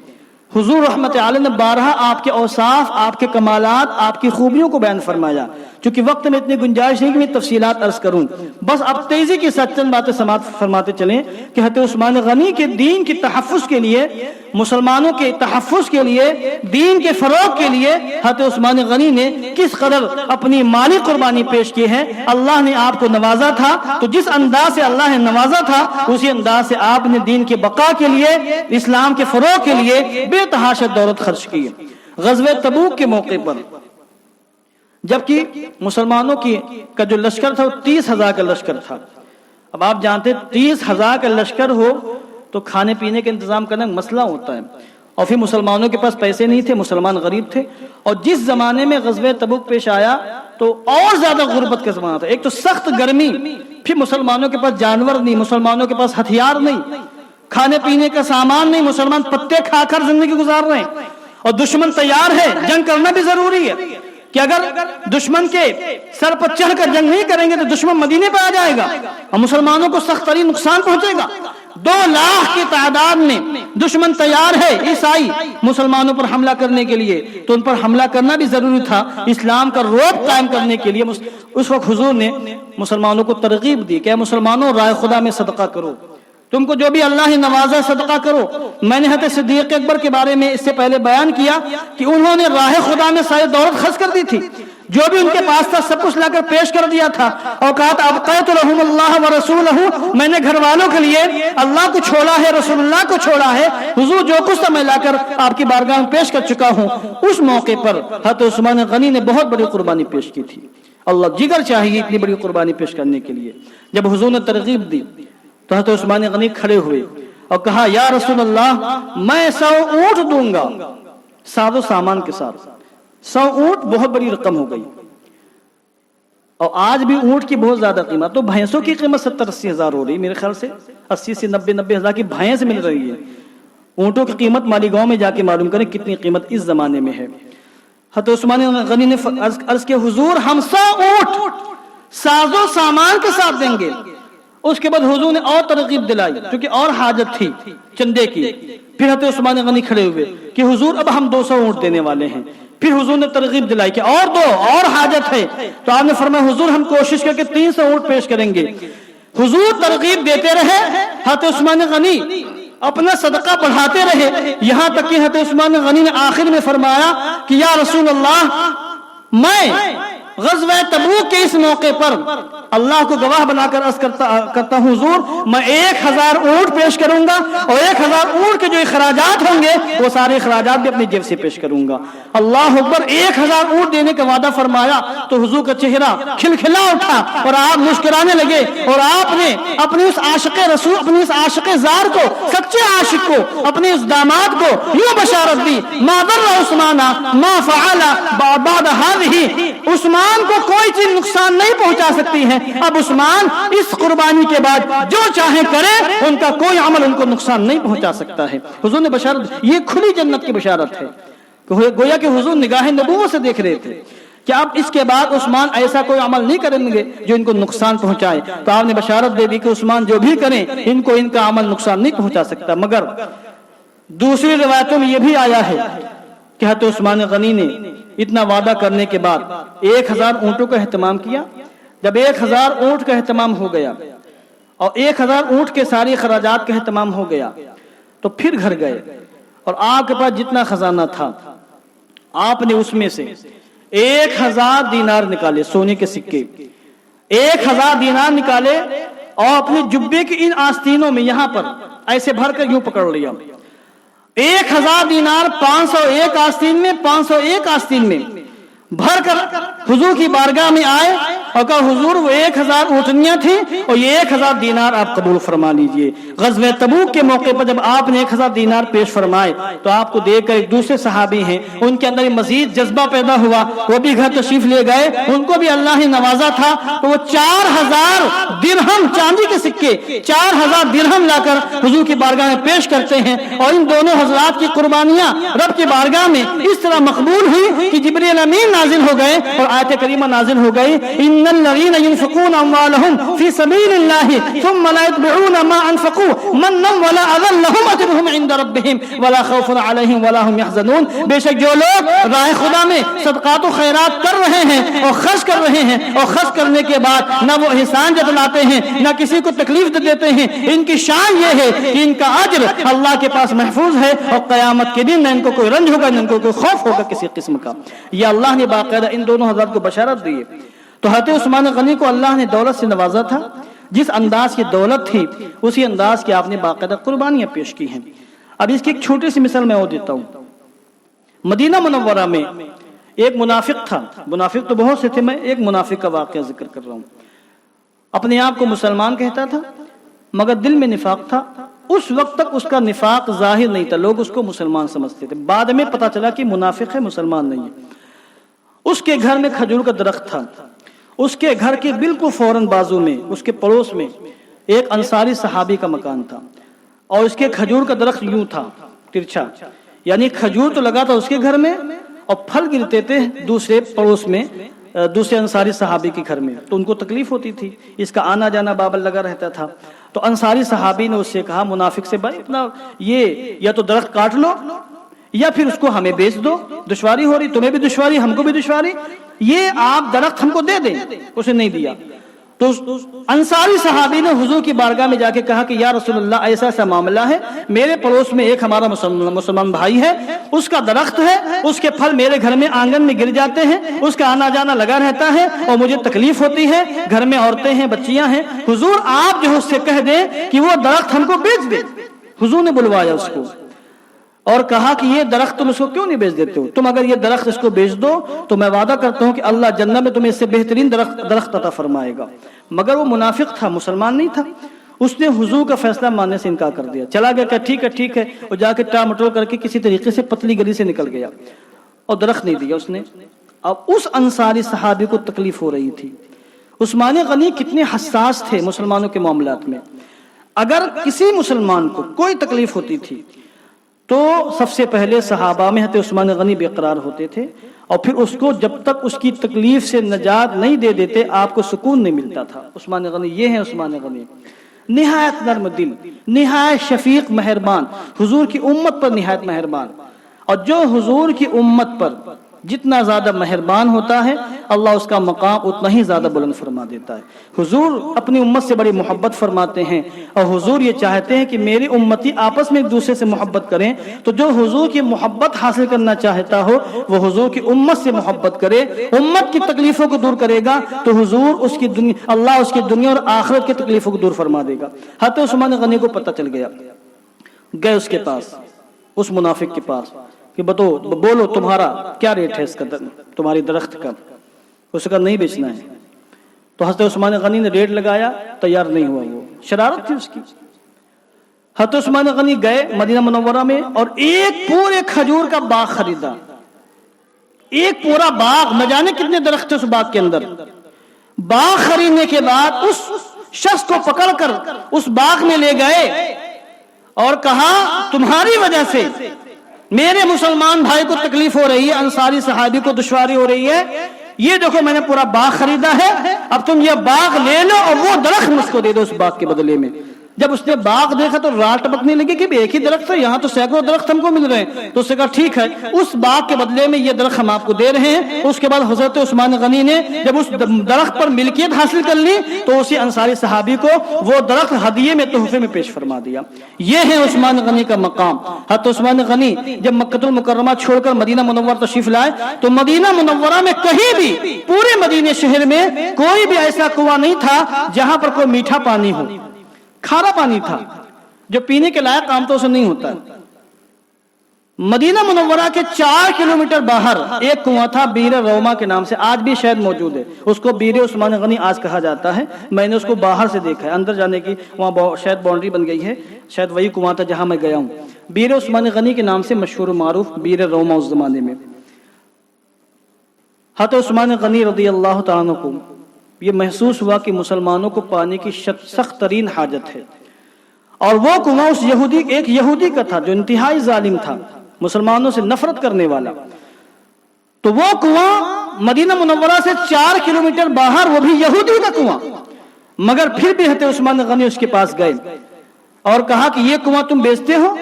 حضور رحمت علیہ نے بارہا آپ کے اوصاف، آپ کے کمالات، آپ کی خوبیوں کو بیان فرمایا۔ چونکہ وقت میں اتنی گنجائش نہیں کہ میں تفصیلات عرض کروں، بس اب تیزی کے ساتھ چند باتیں سماعت فرماتے چلیں کہ حضرت عثمان غنی کے دین کے تحفظ کے لیے، مسلمانوں کے تحفظ کے لیے، دین کے فروغ کے لیے حضرت عثمان غنی نے کس قدر اپنی مالی قربانی پیش کی ہے۔ اللہ نے آپ کو نوازا تھا تو جس انداز سے اللہ نے نوازا تھا اسی انداز سے آپ نے دین کے بقا کے لیے، اسلام کے فروغ کے لیے بے تحاشا دولت خرچ کی۔ غزوہ تبوک کے موقع پر جبکہ مسلمانوں کا جو لشکر تھا وہ 30,000 کا لشکر تھا۔ اب آپ جانتے 30,000 کا لشکر ہو تو کھانے پینے کا انتظام کرنا مسئلہ ہوتا ہے، اور پھر مسلمانوں کے پاس پیسے نہیں تھے، مسلمان غریب تھے، اور جس زمانے میں غزوہ تبوک پیش آیا تو اور زیادہ غربت کا زمانہ تھا۔ ایک تو سخت گرمی، پھر مسلمانوں کے پاس جانور نہیں، مسلمانوں کے پاس ہتھیار نہیں، کھانے پینے کا سامان نہیں، مسلمان پتے کھا کر زندگی گزار رہے ہیں، اور دشمن تیار ہے، جنگ کرنا بھی ضروری ہے کہ اگر دشمن کے سر پر چڑھ کر جنگ نہیں کریں گے تو دشمن مدینے پہ آ جائے گا اور مسلمانوں کو سخت ترین نقصان پہنچے گا۔ 2 لاکھ کی تعداد میں دشمن تیار ہے، عیسائی مسلمانوں پر حملہ کرنے کے لیے، تو ان پر حملہ کرنا بھی ضروری تھا اسلام کا رعب قائم کرنے کے لیے۔ اس وقت حضور نے مسلمانوں کو ترغیب دی کہ مسلمانوں رائے خدا میں صدقہ کرو، تم کو جو بھی اللہ نے نوازا صدقہ کرو۔ میں نے حضرت صدیق اکبر کے بارے میں اس سے پہلے بیان کیا کہ انہوں نے راہ خدا میں ساری دولت خرچ کر دی تھی، جو بھی ان کے پاس تھا سب کچھ لا کر پیش کر دیا تھا، اور کہا تھا ابقیت لہم اللہ ورسولہ، میں نے گھر والوں کے لیے اللہ کو چھوڑا ہے، رسول اللہ کو چھوڑا ہے، حضور جو کچھ تھا میں لا کر آپ کی بارگاہ میں پیش کر چکا ہوں۔ اس موقع پر حضرت عثمان غنی نے بہت بڑی قربانی پیش کی تھی۔ اللہ جگر چاہیے اتنی بڑی قربانی پیش کرنے کے لیے۔ جب حضور نے ترغیب دی تو حضرت عثمان غنی کھڑے ہوئے اور کہا، یا رسول اللہ میں 100 اونٹ دوں گا، ساز و سامان کے ساتھ۔ 100 اونٹ بہت بڑی رقم ہو گئی، اور آج بھی اونٹ کی بہت زیادہ قیمت، تو بھینسوں کی قیمت 70-80 ہزار ہو رہی، میرے خیال سے 80 سے 90 ہزار کی بھینس مل رہی ہے، اونٹوں کی قیمت مالیگاؤں میں جا کے معلوم کریں کتنی قیمت اس زمانے میں ہے۔ حضرت عثمان غنی نے عرض کیا حضور ہم 100 اونٹ ساز و سامان کے ساتھ دیں گے۔ اس کے بعد حضور نے اور ترغیب دلائی کیونکہ اور حاجت تھی چندے کی۔ پھر حضرت عثمان غنی کھڑے ہوئے کہ حضور اب ہم 200 اونٹ دینے والے ہیں۔ پھر حضور نے ترغیب دلائی کہ اور دو، اور حاجت ہے۔ تو آپ نے فرمایا حضور ہم کوشش کر کے 300 اونٹ پیش کریں گے۔ حضور ترغیب دیتے رہے، حضرت عثمان غنی اپنا صدقہ بڑھاتے رہے، یہاں تک کہ حضرت عثمان غنی نے آخر میں فرمایا کہ یا رسول اللہ، میں غزوہ تبوک کے اس موقع پر اللہ کو گواہ بنا کر عرض کرتا ہوں حضور میں 1000 اونٹ پیش کروں گا، اور 1000 اونٹ کے جو اخراجات ہوں گے وہ سارے اخراجات بھی اپنی جیب سے پیش کروں گا۔ اللہ اکبر، 1000 اونٹ دینے کا وعدہ فرمایا تو حضور کا چہرہ کھلکھلا اٹھا اور آپ مسکرانے لگے، اور آپ نے اپنے اس عاشق رسول، اپنے اس عاشق زار کو، سچے عاشق کو، اپنے اس داماد کو یوں بشارت دی ما ضر عثمان ما فعل بعد هذه، عثمان کو کوئی چیز نقصان نہیں پہنچا سکتی ہے، اب عثمان اس قربانی کے بعد جو چاہیں کرے، ان کا کوئی عمل ان کو نقصان نہیں پہنچا سکتا ہے۔ حضور نے بشارت، یہ کھلی جنت کی بشارت ہے، گویا کہ حضور نگاہ نبوت سے دیکھ رہے تھے کہ اب اس کے بعد عثمان ایسا کوئی عمل نہیں کریں گے جو ان کو نقصان پہنچائے۔ تو آپ نے بشارت دے دی کہ عثمان جو بھی کریں ان کو ان کا عمل نقصان نہیں پہنچا سکتا۔ مگر دوسری روایتوں میں یہ بھی آیا ہے کہ حضرت عثمان غنی نے اتنا وعدہ کرنے کے بعد 1000 اونٹوں کا اہتمام کیا۔ جب 1000 اونٹ کا اہتمام ہو گیا اور 1000 اونٹ کے سارے خراجات کا اہتمام ہو گیا تو پھر گھر گئے، اور آپ کے پاس جتنا خزانہ تھا آپ نے اس میں سے 1000 دینار نکالے، سونے کے سکے 1000 دینار نکالے، اور اپنے جبے کی ان آستینوں میں یہاں پر ایسے بھر کر یوں پکڑ لیا۔ 1000 دینار 501 آستین میں، 501 آستین میں بھر کر حضور کی بارگاہ میں آئے اور کہا حضور وہ 1000 اونٹنیاں تھیں اور یہ 1000 دینار آپ قبول فرما لیجئے۔ غزوہ تبوک کے موقع پر جب آپ نے 1000 دینار پیش فرمائے تو آپ کو دیکھ کر ایک دوسرے صحابی ہیں، ان کے اندر مزید جذبہ پیدا ہوا، وہ بھی گھر تشریف لے گئے، ان کو بھی اللہ نے نوازا تھا تو وہ 4000 درہم چاندی کے سکے 4000 درہم لا کر حضور کی بارگاہ میں پیش کرتے ہیں، اور ان دونوں حضرات کی قربانیاں رب کی بارگاہ میں اس طرح مقبول ہوئی کہ جبریل امین نازل ہو گئے اور آیت کریمہ نازل ہو گئی ان الذين ينفقون اموالهم في سبيل الله ثم لا يتبعون ما انفقوا منا ولا اذى لهم اجرهم عند ربهم ولا خوف عليهم ولا هم يحزنون۔ بے شک جو لوگ راہ خدا میں صدقات و خیرات کر رہے ہیں اور خرچ کر رہے ہیں، اور خرچ کرنے کے بعد نہ وہ احسان جتلاتے ہیں نہ کسی کو تکلیف دیتے ہیں، ان کی شان یہ ہے کہ ان کا اجر اللہ کے پاس محفوظ ہے، اور قیامت کے دن نہ ان کو کوئی رنج ہوگا نہ ان کو کوئی خوف ہوگا کسی قسم کا۔ یہ اللہ نے باقاعدہ ان دونوں حضرات کو بشارت دی ہے۔ تو حضرت عثمان غنی کو اللہ نے دولت سے نوازا تھا، جس انداز کی دولت تھی اسی انداز کی آپ نے باقاعدہ قربانیاں پیش کی ہیں۔ اب اس کی ایک چھوٹی سی مثال میں اور دیتا ہوں۔ مدینہ منورہ میں ایک منافق تھا، منافق تو بہت سے تھے، میں ایک منافق کا واقعہ ذکر کر رہا ہوں۔ اپنے آپ کو مسلمان کہتا تھا مگر دل میں نفاق تھا۔ اس وقت تک اس کا نفاق ظاہر نہیں تھا، لوگ اس کو مسلمان سمجھتے تھے، بعد میں پتا چلا کہ منافق ہے، مسلمان نہیں ہے۔ اس کے گھر میں کھجور کا درخت تھا، اس کے گھر کے بالکل فوراً بازو میں اس کے پڑوس میں ایک انصاری صحابی کا مکان تھا، اور اس کے کھجور کا درخت یوں تھا ترچھا، یعنی کھجور تو لگا تھا اس کے گھر میں اور پھل گرتے تھے دوسرے پڑوس میں دوسرے انصاری صحابی کے گھر میں، تو ان کو تکلیف ہوتی تھی، اس کا آنا جانا بابل لگا رہتا تھا۔ تو انصاری صحابی نے اس سے کہا منافق سے، بھائی اتنا یہ یا تو درخت کاٹ لو یا پھر اس کو ہمیں بیچ دو، دشواری ہو رہی، تمہیں بھی دشواری ہم کو بھی دشواری، یہ آپ درخت ہم کو دے دیں۔ اسے نہیں دیا۔ تو انصاری صحابی نے حضور کی بارگاہ میں جا کے کہا کہ یا رسول اللہ ایسا ایسا معاملہ ہے، میرے پڑوس میں ایک ہمارا مسلمان بھائی ہے، اس کا درخت ہے، اس کے پھل میرے گھر میں آنگن میں گر جاتے ہیں، اس کا آنا جانا لگا رہتا ہے اور مجھے تکلیف ہوتی ہے، گھر میں عورتیں ہیں، بچیاں ہیں، حضور آپ جو اس سے کہہ دیں کہ وہ درخت ہم کو بیچ دے۔ حضور نے بلوایا اس کو اور کہا کہ یہ درخت تم اس کو کیوں نہیں بیچ دیتے ہو؟ تم اگر یہ درخت اس کو بیچ دو تو میں وعدہ کرتا ہوں کہ اللہ جنت میں تمہیں اس سے بہترین درخت عطا فرمائے گا۔ مگر وہ منافق تھا، مسلمان نہیں تھا، اس نے حضور کا فیصلہ ماننے سے انکار کر دیا، چلا گیا کہ ٹھیک ہے، اور جا کے ٹامٹول کر کے کسی طریقے سے پتلی گلی سے نکل گیا اور درخت نہیں دیا اس نے۔ اب اس انصاری صحابی کو تکلیف ہو رہی تھی۔ عثمان غنی کتنے حساس تھے مسلمانوں کے معاملات میں، اگر کسی مسلمان کو کوئی تکلیف ہوتی تھی تو سب سے پہلے صحابہ میں حضرت عثمان غنی بے قرار ہوتے تھے، اور پھر اس کو جب تک اس کی تکلیف سے نجات نہیں دے دیتے آپ کو سکون نہیں ملتا تھا۔ عثمان غنی یہ ہیں عثمان غنی، نہایت نرم دل، نہایت شفیق مہربان، حضور کی امت پر نہایت مہربان، اور جو حضور کی امت پر جتنا زیادہ مہربان ہوتا ہے اللہ اس کا مقام اتنا ہی زیادہ بلند فرما دیتا ہے۔ حضور اپنی امت سے بڑی محبت فرماتے ہیں، اور حضور یہ چاہتے ہیں کہ میری امتی آپس میں ایک دوسرے سے محبت کریں، تو جو حضور کی محبت حاصل کرنا چاہتا ہو وہ حضور کی امت سے محبت کرے، امت کی تکلیفوں کو دور کرے گا تو حضور اس کی دنیا، اللہ اس کی دنیا اور آخرت کی تکلیفوں کو دور فرما دے گا۔ حضرت عثمان غنی کو پتہ چل گیا، گئے اس کے پاس، اس منافق کے پاس کہ بولو تمہارا کیا ریٹ ہے اس کا، تمہاری درخت کا؟ اس کا نہیں بیچنا ہے۔ تو حضرت عثمان غنی نے ریٹ لگایا، تیار نہیں ہوا، وہ شرارت تھی اس کی۔ حضرت عثمان غنی گئے مدینہ منورہ میں اور ایک پورے کھجور کا باغ خریدا، ایک پورا باغ، نہ جانے کتنے درخت تھے اس باغ کے اندر۔ باغ خریدنے کے بعد اس شخص کو پکڑ کر اس باغ میں لے گئے اور کہا تمہاری وجہ سے میرے مسلمان بھائی کو تکلیف ہو رہی ہے، انصاری صحابی کو دشواری ہو رہی ہے، یہ دیکھو میں نے پورا باغ خریدا ہے، اب تم یہ باغ لے لو اور وہ درخت مجھ کو دے دو اس باغ کے بدلے میں۔ جب اس نے باغ دیکھا تو رات ٹپکنے لگی کہ ایک ہی درخت ہے، یہاں تو سینکڑوں درخت ہم کو مل رہے ہیں، تو اس نے کہا ٹھیک ہے اس باغ کے بدلے میں یہ درخت ہم آپ کو دے رہے ہیں۔ اس کے بعد حضرت عثمان غنی نے جب اس درخت پر ملکیت حاصل کر لی تو اسی انصاری صحابی کو وہ درخت ہدیے میں، تحفے میں پیش فرما دیا۔ یہ ہے عثمان غنی کا مقام۔ حضرت عثمان غنی جب مکہ المکرمہ چھوڑ کر مدینہ منورہ تشریف لائے تو مدینہ منورہ میں کہیں بھی، پورے مدینہ شہر میں کوئی بھی ایسا کنواں نہیں تھا جہاں پر کوئی میٹھا پانی ہو، کھارا پانی تھا جو پینے کے لائق عام طور سے نہیں ہوتا۔ مدینہ منورہ کے 4 کلومیٹر باہر ایک کنواں تھا بیر روما کے نام سے، آج بھی شاید موجود ہے، اس کو بیر عثمان غنی آج کہا جاتا ہے۔ میں نے اس کو باہر سے دیکھا ہے، اندر جانے کی وہاں شاید باؤنڈری بن گئی ہے، شاید وہی کنواں تھا جہاں میں گیا ہوں۔ بیر عثمان غنی کے نام سے مشہور و معروف بیر روما اس زمانے میں۔ حضرت عثمان غنی رضی اللہ تعالیٰ عنہ کو یہ محسوس ہوا کہ مسلمانوں کو پانی کی سخت ترین حاجت ہے، اور وہ کنواں اس ایک یہودی کا تھا جو انتہائی ظالم تھا، مسلمانوں سے نفرت کرنے والا۔ تو وہ کنواں مدینہ منورہ سے 4 کلومیٹر باہر، وہ بھی یہودی کا کنواں، مگر پھر بھی حضرت عثمان غنی اس کے پاس گئے اور کہا کہ یہ کنواں تم بیچتے ہو؟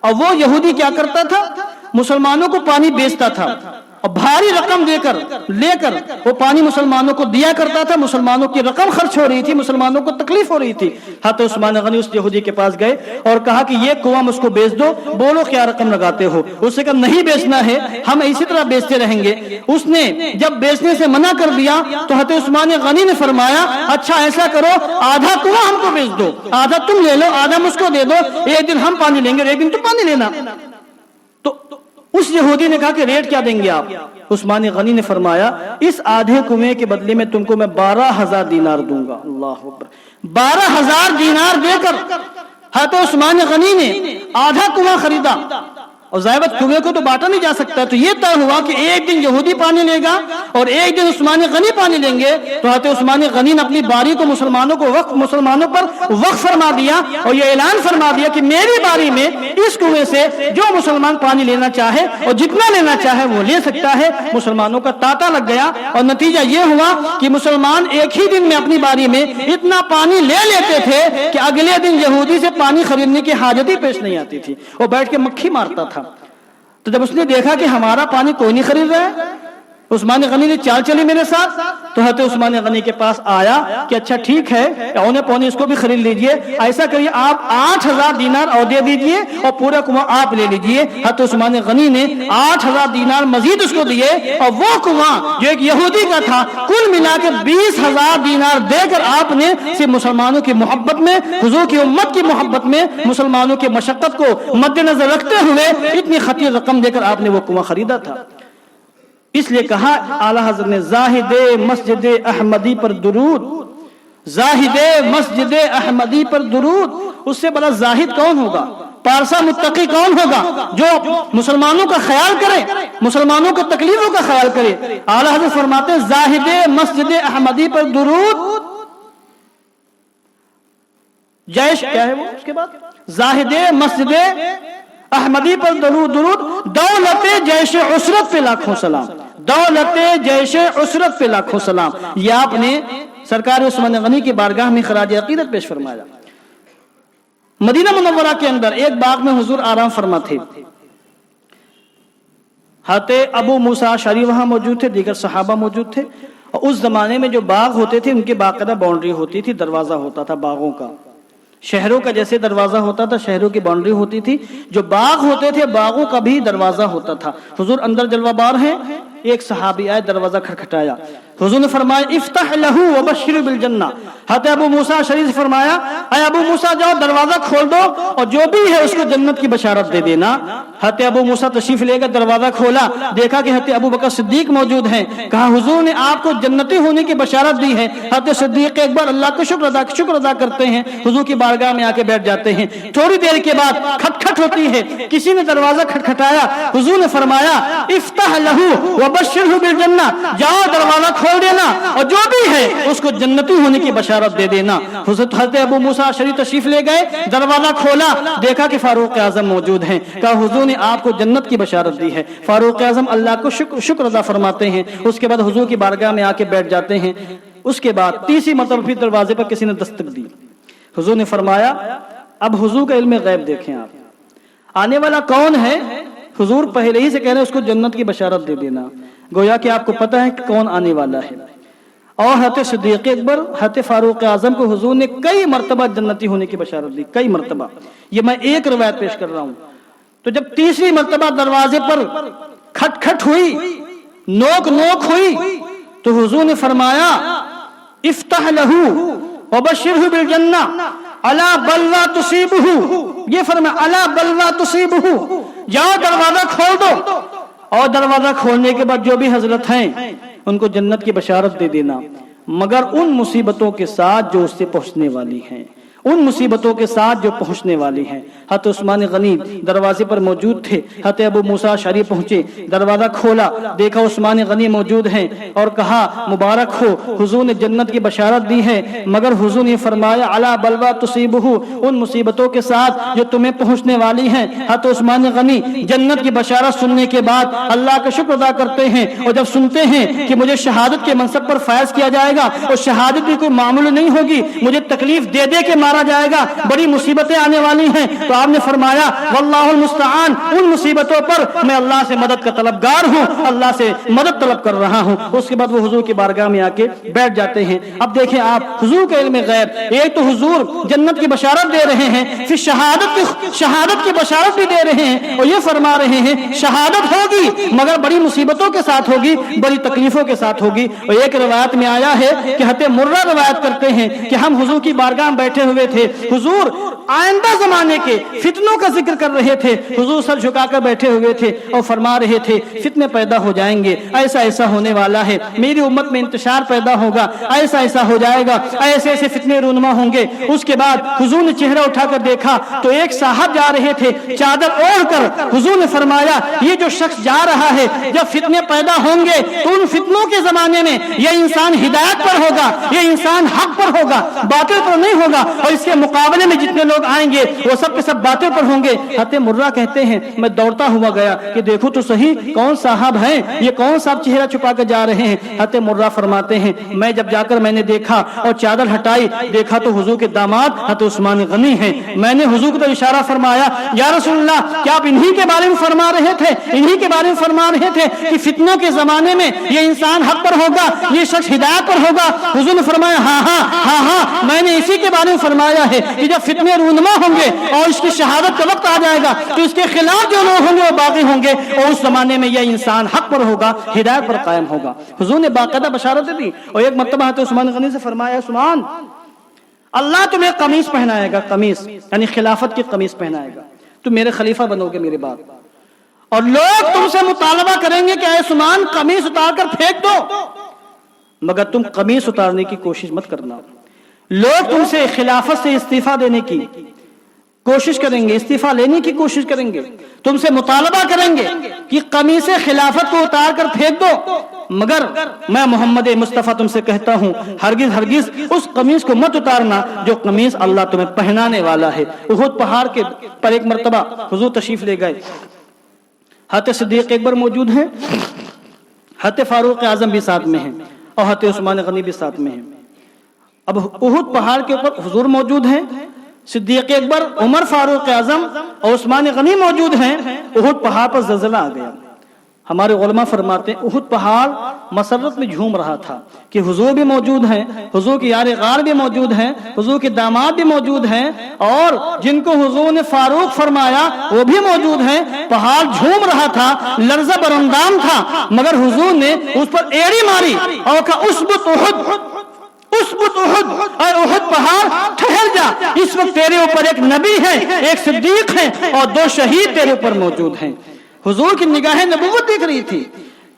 اور وہ یہودی کیا کرتا تھا؟ مسلمانوں کو پانی بیچتا تھا اور بھاری رقم لے کر وہ پانی مسلمانوں کو دیا کرتا تھا، مسلمانوں کی رقم خرچ ہو رہی تھی، مسلمانوں کو تکلیف ہو رہی تھی۔ حضرت عثمان غنی اس یہودی کے پاس گئے اور کہا کہ یہ کنواں مجھ کو بیچ دو، بولو کیا رقم لگاتے ہو؟ اس نے کہا نہیں بیچنا ہے، ہم اسی طرح بیچتے رہیں گے۔ اس نے جب بیچنے سے منع کر دیا تو حضرت عثمان غنی نے فرمایا اچھا ایسا کرو، آدھا کنواں ہم کو بیچ دو، آدھا تم لے لو، آدھا مجھ کو دے دو، ایک دن ہم پانی لیں گے اور ایک دن تم پانی لینا۔ تو اس یہودی نے کہا کہ ریٹ کیا دیں گے آپ؟ عثمان غنی نے فرمایا اس آدھے کنویں کے بدلے میں تم کو میں 12,000 دینار دوں گا۔ اللہ اکبر! 12,000 دینار دے کر حضرت عثمان غنی نے آدھا کنواں خریدا، اور ظاہر کنویں کو تو بانٹا نہیں جا سکتا، تو یہ طے ہوا کہ ایک دن یہودی پانی لے گا اور ایک دن عثمان غنی پانی لیں گے۔ تو حضرت عثمان غنی نے اپنی باری کو مسلمانوں پر وقف فرما دیا اور یہ اعلان فرما دیا کہ میری باری میں اس کنویں سے جو مسلمان پانی لینا چاہے اور جتنا لینا چاہے وہ لے سکتا ہے۔ مسلمانوں کا تانتا لگ گیا اور نتیجہ یہ ہوا کہ مسلمان ایک ہی دن میں اپنی باری میں اتنا پانی لے لیتے تھے کہ اگلے دن یہودی سے پانی خریدنے کی حاجت ہی پیش نہیں آتی تھی، وہ بیٹھ کے مکھی مارتا تھا۔ تو جب اس نے دیکھا کہ ہمارا پانی کوئی نہیں خرید رہا ہے، عثمان غنی نے چال چلی میرے ساتھ، تو حضرت عثمان غنی کے پاس آیا کہ اچھا ٹھیک ہے اونے پونے اس کو بھی خرید لیجئے، ایسا کریے آپ 8,000 دینار اور دے دیجئے اور پورا کنواں آپ لے لیجئے۔ حضرت عثمان غنی نے 8,000 دینار مزید اس کو دیے، اور وہ کنواں جو ایک یہودی کا تھا کل ملا کے 20,000 دینار دے کر آپ نے صرف مسلمانوں کی محبت میں، حضور کی امت کی محبت میں، مسلمانوں کی مشقت کو مد نظر رکھتے ہوئے اتنی خطیر رقم دے کر آپ نے وہ کنواں خریدا تھا۔ اس لیے کہا اعلیٰ حضرت نے زاہد مسجد احمدی پر درود، زاہد مسجد احمدی پر درود۔ اس سے بڑا زاہد کون ہوگا، پارسا متقی کون ہوگا جو مسلمانوں کا خیال کرے، مسلمانوں کے تکلیفوں کا خیال کرے۔ اعلیٰ حضرت فرماتے ہیں زاہد مسجد احمدی پر درود، جیش کیا ہے وہ، اس کے بعد زاہد مسجد احمدی پر درود، دولت جیش عسرت پہ لاکھوں سلام، دولت جیش عسرت پہ لاکھوں سلام. یہ آپ نے سرکار عثمان غنی کی بارگاہ میں خراج عقیدت پیش فرمایا. مدینہ منورہ کے اندر ایک باغ میں حضور آرام فرما تھے. حضرت ابو موسیٰ اشعری وہاں موجود تھے، دیگر صحابہ موجود تھے. اور اس زمانے میں جو باغ ہوتے تھے ان کے باقاعدہ باؤنڈری ہوتی تھی، دروازہ ہوتا تھا باغوں کا. شہروں کا جیسے دروازہ ہوتا تھا، شہروں کی باؤنڈری ہوتی تھی، جو باغ ہوتے تھے باغوں کا بھی دروازہ ہوتا تھا. حضور اندر جلوہ بار ہیں، ایک صحابی آئے، دروازہ کھٹکھٹایا. حضور نے فرمایا افتح لہو وبشر بالجنہ. حضرت ابو موسیٰ اشعری سے فرمایا اے ابو موسیٰ جاؤ دروازہ کھول دو اور جو بھی ہے اس کو جنت کی بشارت دے دینا. حضرت ابو موسیٰ تشریف لے کر دروازہ کھولا، دیکھا کہ حضرت ابو بکر صدیق موجود ہیں. کہا حضور نے آپ کو جنتی ہونے کی بشارت دی ہے. حضرت صدیق ایک بار اللہ کا شکر ادا کرتے ہیں، حضور کی بارگاہ میں آ کے بیٹھ جاتے ہیں. تھوڑی دیر کے بعد کھٹکھٹ ہوتی ہے، کسی نے دروازہ کھٹکھٹایا. حضور نے فرمایا افتح لہو وبشرہ بالجنہ، جاؤ دروازہ کھول دینا اور جو بھی ہے اس کو جنتی ہونے کی بشارت دے دینا. حضرت ابو موسیٰ اشعری تشریف لے گئے، دروازہ کھولا، دیکھا کہ فاروق اعظم موجود ہیں. کہا حضور نے آپ کو جنت کی بشارت دی ہے. فاروق اعظم اللہ کو شکر ادا فرماتے ہیں. اس کے بعد حضور کی بارگاہ میں آ کے بیٹھ جاتے ہیں. اس کے بعد تیسری مرتبہ پھر دروازے پر کسی نے دستک دی. حضور نے فرمایا اب حضور کا علم غیب دیکھیں آپ، آنے والا کون ہے؟ حضور پہلے ہی سے کہہ رہے ہیں اس کو جنت کی بشارت دے دینا، گویا کہ آپ کو پتہ ہے کہ کون آنے والا ہے. اور حضرت صدیق اکبر، حضرت فاروق اعظم کو حضور نے کئی مرتبہ جنتی ہونے کی بشارت دی، کئی مرتبہ. یہ میں ایک روایت پیش کر رہا ہوں. تو جب تیسری مرتبہ دروازے پر کھٹکھٹ ہوئی، نوک ہوئی، تو حضور نے فرمایا افتح لہو وبشرہ بالجنہ الا بلوى تصیبہ. یہ فرمایا الا بلوى تصیبہ، جاؤ دروازہ کھول دو اور دروازہ کھولنے کے بعد جو بھی حضرت ہیں ان کو جنت کی بشارت دے دینا، مگر ان مصیبتوں کے ساتھ جو اس سے پہنچنے والی ہیں، ان مصیبتوں کے ساتھ جو پہنچنے والی ہیں. حضرت عثمان غنی دروازے پر موجود تھے. حضرت ابو موسیٰ اشعری پہنچے، دروازہ کھولا، دیکھا عثمان غنی موجود ہیں اور کہا مبارک ہو، حضور نے جنت کی بشارت دی ہے، مگر حضور نے فرمایا الا بلوى تصیبہ، ان مصیبتوں کے ساتھ جو تمہیں پہنچنے والی ہیں. حضرت عثمان غنی جنت کی بشارت سننے کے بعد اللہ کا شکر ادا کرتے ہیں. اور جب سنتے ہیں کہ مجھے شہادت کے منصب پر فائز کیا جائے گا اور شہادت بھی کوئی معمول نہیں ہوگی، مجھے تکلیف دے دے کے مارا جائے گا، بڑی مصیبتیں آنے والی ہیں، تو آپ نے فرمایا واللہ المستعان، ان مصیبتوں پر میں اللہ سے مدد کا طلبگار ہوں، اللہ سے مدد طلب کر رہا ہوں. اس کے بعد وہ حضور کی بارگاہ میں آ کے بیٹھ جاتے ہیں. اب دیکھیں آپ حضور کے علم غیب، ایک تو حضور جنت کی بشارت دے رہے ہیں، پھر شہادت کی بشارت بھی دے رہے ہیں اور یہ فرما رہے ہیں شہادت ہوگی مگر بڑی مصیبتوں کے ساتھ ہوگی، بڑی تکلیفوں کے ساتھ ہوگی. اور ایک روایت میں آیا ہے کہ حضرت مرہ روایت کرتے ہیں کہ ہم حضور کی بارگاہ میں بیٹھے ہوئے تھے، حضور آئندہ زمانے کے فتنوں کا ذکر کر رہے تھے. حضور سر جھکا کر بیٹھے ہوئے تھے اور فرما رہے تھے فتنے پیدا ہو جائیں گے، ایسا ہونے والا ہے، میری امت میں انتشار پیدا ہوگا، ایسا ہو جائے گا، ایسے فتنے رونما ہوں گے. اس کے بعد حضور نے چہرہ اٹھا کر دیکھا تو ایک صاحب جا رہے تھے چادر اوڑھ کر. حضور نے فرمایا یہ جو شخص جا رہا ہے، جب فتنے پیدا ہوں گے تو ان فتنوں کے زمانے میں یہ انسان ہدایت پر ہوگا، یہ انسان حق پر ہوگا، باطل پر نہیں ہوگا، اور اس کے مقابلے میں جتنے لوگ آئیں گے وہ سب کے سب باطل پر ہوں گے. حضرت مرہ کہتے ہیں میں دوڑتا ہوا گیا کہ دیکھو تو صحیح کون صاحب ہیں، یہ کون صاحب چہرہ چھپا کر جا رہے ہیں. حضرت مرہ فرماتے ہیں میں جب جا کر میں نے دیکھا اور چادر ہٹائی، دیکھا تو حضور کے داماد حضرت عثمان غنی ہیں. میں نے حضور کو اشارہ فرمایا یا رسول اللہ کیا آپ انہی کے بارے میں فرما رہے تھے، انہی کے بارے میں فرما رہے تھے کہ فتنوں کے زمانے میں یہ انسان حق پر ہوگا، یہ شخص ہدایت پر ہوگا؟ حضور نے فرمایا ہاں میں نے اسی کے بارے میں فرمایا ہے کہ جب فتنے رونما ہوں گے اور اس کی شہادت کا وقت آ جائے گا تو اس کے خلاف جو لوگ ہوں گے وہ باقی ہوں گے، اور اس زمانے میں یہ انسان حق پر ہوگا، ہدایت پر قائم ہوگا. حضور نے باقاعدہ بشارت دی. اور ایک مرتبہ حضرت عثمان غنی سے فرمایا عثمان اللہ تمہیں قمیص پہنائے گا، قمیص یعنی خلافت کی قمیص پہنائے گا، تم میرے خلیفہ بنو گے میرے بعد، اور لوگ تم سے مطالبہ کریں گے کہ اے عثمان قمیص اتار کر پھینک دو، مگر تم قمیص اتارنے کی کوشش مت کرنا. لوگ تم سے خلافت سے استعفیٰ دینے کی کوشش کریں گے، استعفیٰ لینے کی کوشش کریں گے، تم سے مطالبہ کریں گے کہ قمیص خلافت کو اتار کر پھینک دو، مگر میں محمد مصطفیٰ تم سے کہتا ہوں ہرگز ہرگز اس قمیص کو مت اتارنا جو قمیص اللہ تمہیں پہنانے والا ہے۔ احد پہاڑ کے پر ایک مرتبہ حضور تشریف لے گئے، حضرت صدیق اکبر موجود ہیں، حضرت فاروق اعظم بھی ساتھ میں ہیں اور حضرت عثمان غنی بھی ساتھ میں ہیں۔ اب احد پہاڑ کے اوپر حضور موجود ہیں، صدیق اکبر، عمر فاروق اعظم اور عثمان غنی موجود ہیں۔ احد پہاڑ پر زلزلہ آ گیا۔ ہمارے علماء فرماتے ہیں احد پہاڑ مسرت میں جھوم رہا تھا کہ حضور بھی موجود ہیں، حضور کے یار غار بھی موجود ہیں، حضور کے داماد بھی موجود ہیں، اور جن کو حضور نے فاروق فرمایا وہ بھی موجود ہیں۔ پہاڑ جھوم رہا تھا، لرزہ برندام تھا، مگر حضور نے اس پر ایڑی ماری اور کہا اسبت احد، اسبت احد، اے احد پہاڑ ٹھہر جا، اس وقت تیرے اوپر ایک نبی ہے، ایک صدیق ہے اور دو شہید تیرے اوپر موجود ہیں۔ حضور کی نگاہ نبوت دیکھ رہی تھی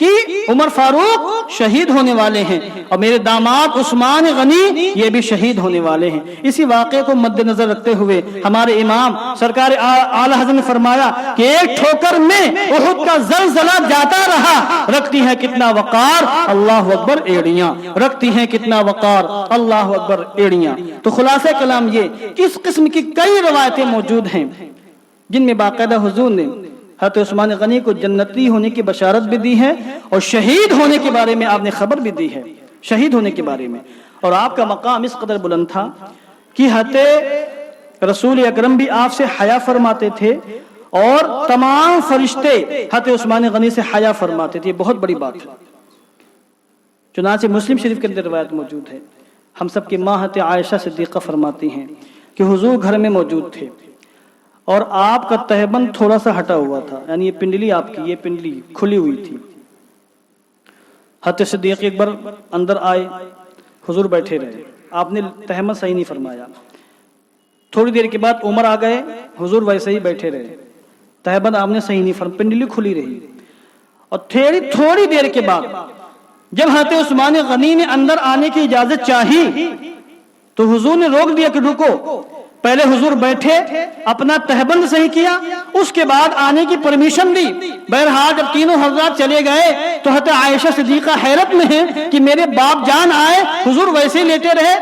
کہ عمر فاروق شہید ہونے والے ہیں اور میرے داماد عثمان غنی یہ بھی شہید ہونے والے ہیں۔ اسی واقعے کو مد نظر رکھتے ہوئے ہمارے امام سرکار اعلی حضرت نے فرمایا کہ ایک ٹھوکر میں احد کا زلزلہ جاتا رہا، رکھتی ہیں کتنا وقار، اللہ اکبر ایڑیاں، رکھتی ہیں کتنا وقار، اللہ اکبر ایڑیاں۔ تو خلاصہ کلام یہ کہ اس قسم کی کئی روایتیں موجود ہیں جن میں باقاعدہ حضور نے حضرت عثمان غنی کو جنتی ہونے کی بشارت بھی دی ہے اور شہید ہونے کے بارے میں آپ نے خبر بھی دی ہے، شہید ہونے کے بارے میں۔ اور آپ کا مقام اس قدر بلند تھا کہ حضرت رسول اکرم بھی آپ سے حیا فرماتے تھے اور تمام فرشتے حضرت عثمان غنی سے حیا فرماتے تھے۔ یہ بہت بڑی بات ہے۔ چنانچہ مسلم شریف کے اندر روایت موجود ہے، ہم سب کی ماں حضرت عائشہ صدیقہ فرماتی ہیں کہ حضور گھر میں موجود تھے اور آپ کا تہبند تھوڑا سا ہٹا ہوا تھا، یعنی یہ پنڈلی آپ کی، یہ پنڈلی کھلی ہوئی تھی۔ حضرت صدیق اکبر اندر آئے، حضور بیٹھے رہے، آپ نے تہبند صحیح نہیں فرمایا۔ تھوڑی دیر کے بعد عمر آ گئے، حضور ویسے ہی بیٹھے رہے، تہبند آپ نے صحیح نہیں فرمایا، پنڈلی کھلی رہی۔ اور تھوڑی دیر کے بعد جب حضرت عثمان غنی نے اندر آنے کی اجازت چاہی تو حضور نے روک دیا کہ رکو، پہلے حضور بیٹھے، اپنا تہبند صحیح کیا، اس کے بعد آنے کی پرمیشن دی۔ بہرحال جب تینوں حضرات چلے گئے تو حضرت عائشہ صدیقہ حیرت میں ہے کہ میرے باپ جان آئے، حضور ویسے ہی لیٹے رہے،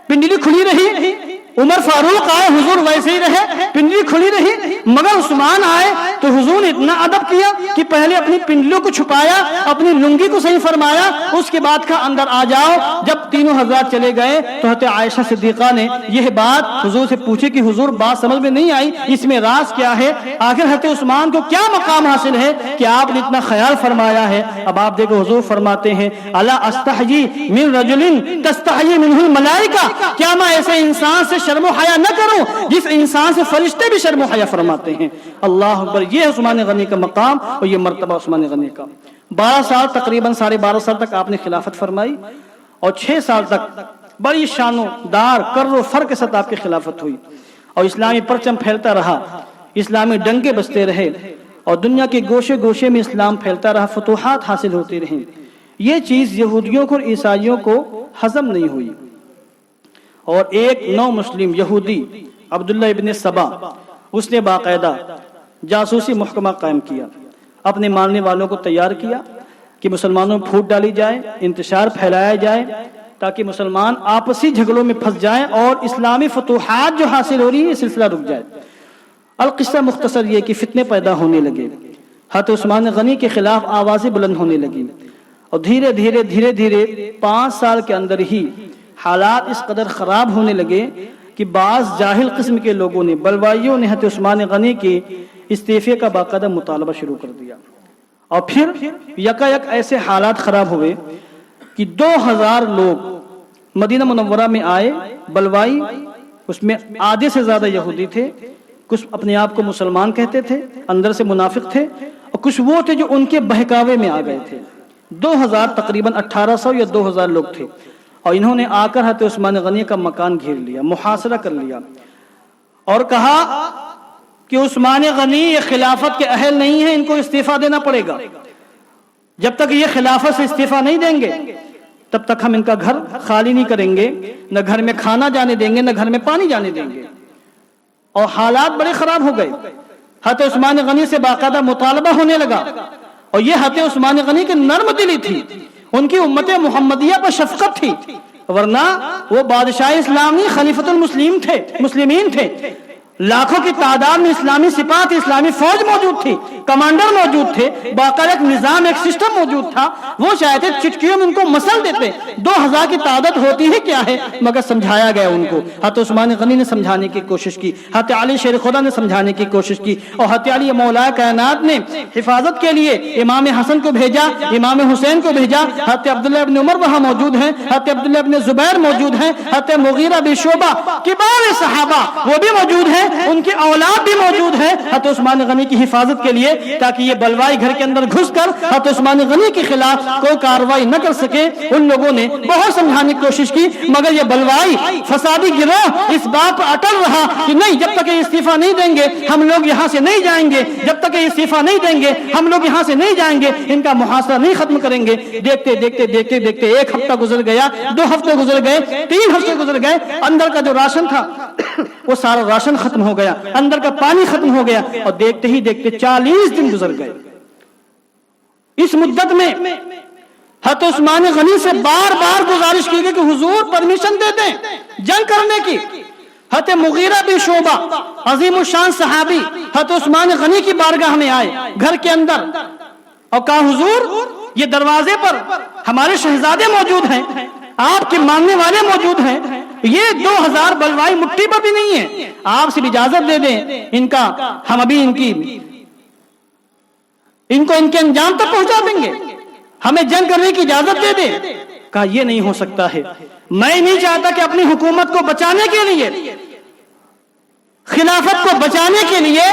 پنڈلی کھلی رہی، عمر فاروق آئے، حضور ویسے ہی رہے، پنڈلی کھلی رہی، مگر عثمان آئے تو حضور نے اتنا ادب کیا کہ پہلے اپنی پنڈلیوں کو چھپایا، اپنی لنگی کو صحیح فرمایا، اس کے بعد کہا اندر آ جاؤ۔ جب تینوں حضرات چلے گئے تو حضرت عائشہ صدیقہ نے یہ بات حضور سے پوچھی کہ حضور بات سمجھ میں نہیں آئی، اس میں راز کیا ہے؟ آخر حضرت عثمان کو کیا مقام حاصل ہے کہ آپ نے اتنا خیال فرمایا ہے؟ اب آپ دیکھو حضور فرماتے ہیں الا استحیی من رجل تستحیی منہ الملائکہ، کیا میں ایسے انسان سے شرم و حیا نہ کروں جس انسان سے فرشتے بھی شرم و حیا فرماتے ہیں؟ اللہ اکبر۔ یہ عثمان غنی کا مقام اور یہ مرتبہ عثمان غنی کا۔ 12 سال تقریباً 12.5 سال تک آپ نے خلافت فرمائی اور 6 سال تک بڑی شان و دار کر و فر کے ساتھ آپ کی خلافت ہوئی اور اسلامی پرچم پھیلتا رہا، اسلامی ڈنکے بجتے رہے اور دنیا کے گوشے گوشے میں اسلام پھیلتا رہا، فتوحات حاصل ہوتی رہیں۔ یہ چیز یہودیوں کو اور عیسائیوں کو ہضم نہیں ہوئی اور ایک نو مسلم یہودی عبداللہ ابن سبا، اس نے باقاعدہ جاسوسی محکمہ قائم کیا، اپنے ماننے والوں کو تیار کیا کہ مسلمانوں میں پھوٹ ڈالی جائے، انتشار پھیلایا جائے تاکہ مسلمان آپسی جھگڑوں میں پھنس جائیں اور اسلامی فتوحات جو حاصل ہو رہی ہے یہ سلسلہ رک جائے۔ القصہ مختصر یہ کہ فتنے پیدا ہونے لگے، حضرت عثمان غنی کے خلاف آوازیں بلند ہونے لگی اور دھیرے دھیرے 5 سال کے اندر ہی حالات اس قدر خراب ہونے لگے کہ بعض جاہل قسم کے لوگوں نے، بلوائیوں نے حضرت عثمان غنی کے استعفے کا باقاعدہ مطالبہ شروع کر دیا اور پھر یکایک ایسے حالات خراب ہوئے کہ 2000 لوگ مدینہ منورہ میں آئے، بلوائی، اس میں آدھے سے زیادہ یہودی تھے، کچھ اپنے آپ کو مسلمان کہتے تھے، اندر سے منافق تھے، اور کچھ وہ تھے جو ان کے بہکاوے میں آ گئے تھے۔ 2000 تقریباً 1800 یا 2000 لوگ تھے اور انہوں نے آ کر حضرت عثمان غنی کا مکان گھیر لیا، محاصرہ کر لیا اور کہا کہ عثمان غنی یہ خلافت کے اہل نہیں ہیں، ان کو استعفیٰ دینا پڑے گا۔ جب تک یہ خلافت سے استعفیٰ نہیں دیں گے تب تک ہم ان کا گھر خالی نہیں کریں گے، نہ گھر میں کھانا جانے دیں گے، نہ گھر میں پانی جانے دیں گے۔ اور حالات بڑے خراب ہو گئے. حضرت عثمان غنی سے باقاعدہ مطالبہ ہونے لگا, اور یہ حضرت عثمان غنی کی نرم دلی تھی, ان کی امت محمدیہ پر شفقت تھی, ورنہ وہ بادشاہ اسلامی خلیفۃ مسلمین تھے. لاکھوں کی تعداد میں اسلامی سپاہ, اسلامی فوج موجود تھی, کمانڈر موجود تھے, باقاعدہ ایک نظام, ایک سسٹم موجود تھا. وہ چاہتے چٹکیوں میں ان کو مسل دیتے. 2000 کی تعداد ہوتی ہے کیا ہے, مگر سمجھایا گیا ان کو. حضرت عثمان غنی نے سمجھانے کی کوشش کی, حضرت علی شیر خدا نے سمجھانے کی کوشش کی, اور حضرت علی مولا کائنات نے حفاظت کے لیے امام حسن کو بھیجا, امام حسین کو بھیجا. حضرت عبداللہ ابن عمر وہاں موجود ہیں, حضرت عبداللہ ابن زبیر موجود ہیں, حضرت مغیرہ بن شعبہ کبار صحابہ وہ بھی موجود ہیں, ان کی اولاد بھی موجود ہے حضرت عثمان غنی کی حفاظت کے لیے, تاکہ یہ بلوائی گھر کے اندر گھس کر حضرت عثمان غنی کے خلاف کوئی کارروائی نہ کر سکے. ان لوگوں نے بہت سمجھانے کی کوشش کی, مگر یہ بلوائی فسادی گروہ اس بات پر اٹل رہا کہ نہیں, جب تک یہ استعفیٰ نہیں دیں گے ہم لوگ یہاں سے نہیں جائیں گے, جب تک یہ استعفیٰ نہیں دیں گے ہم لوگ یہاں سے نہیں جائیں گے, ان کا محاصرہ نہیں ختم کریں گے. دیکھتے دیکھتے دیکھتے دیکھتے 1 ہفتہ گزر گیا, 2 ہفتے گزر گئے, 3 ہفتے گزر گئے. اندر کا جو راشن تھا وہ سارا راشن ختم ہو گیا, اندر کا پانی ختم ہو گیا, اور دیکھتے ہی دیکھتے 40 دن گزر گئے. اس مدت میں حضرت عثمان غنی سے بار بار گزارش کی گئی کہ حضور پرمیشن دے دیں جنگ کرنے کی. حضرت مغیرہ بن شعبہ عظیم الشان صحابی حضرت عثمان غنی کی بارگاہ میں آئے گھر کے اندر, اور کہا حضور یہ دروازے پر ہمارے شہزادے موجود ہیں, آپ کے ماننے والے موجود ہیں, یہ 2000 بلوائی مٹھی پر بھی نہیں ہے, آپ سے اجازت دے دیں, ان کا ہم ابھی ان کو ان کے انجام تک پہنچا دیں گے, ہمیں جنگ کرنے کی اجازت دے دیں. کہا یہ نہیں ہو سکتا ہے, میں نہیں چاہتا کہ اپنی حکومت کو بچانے کے لیے, خلافت کو بچانے کے لیے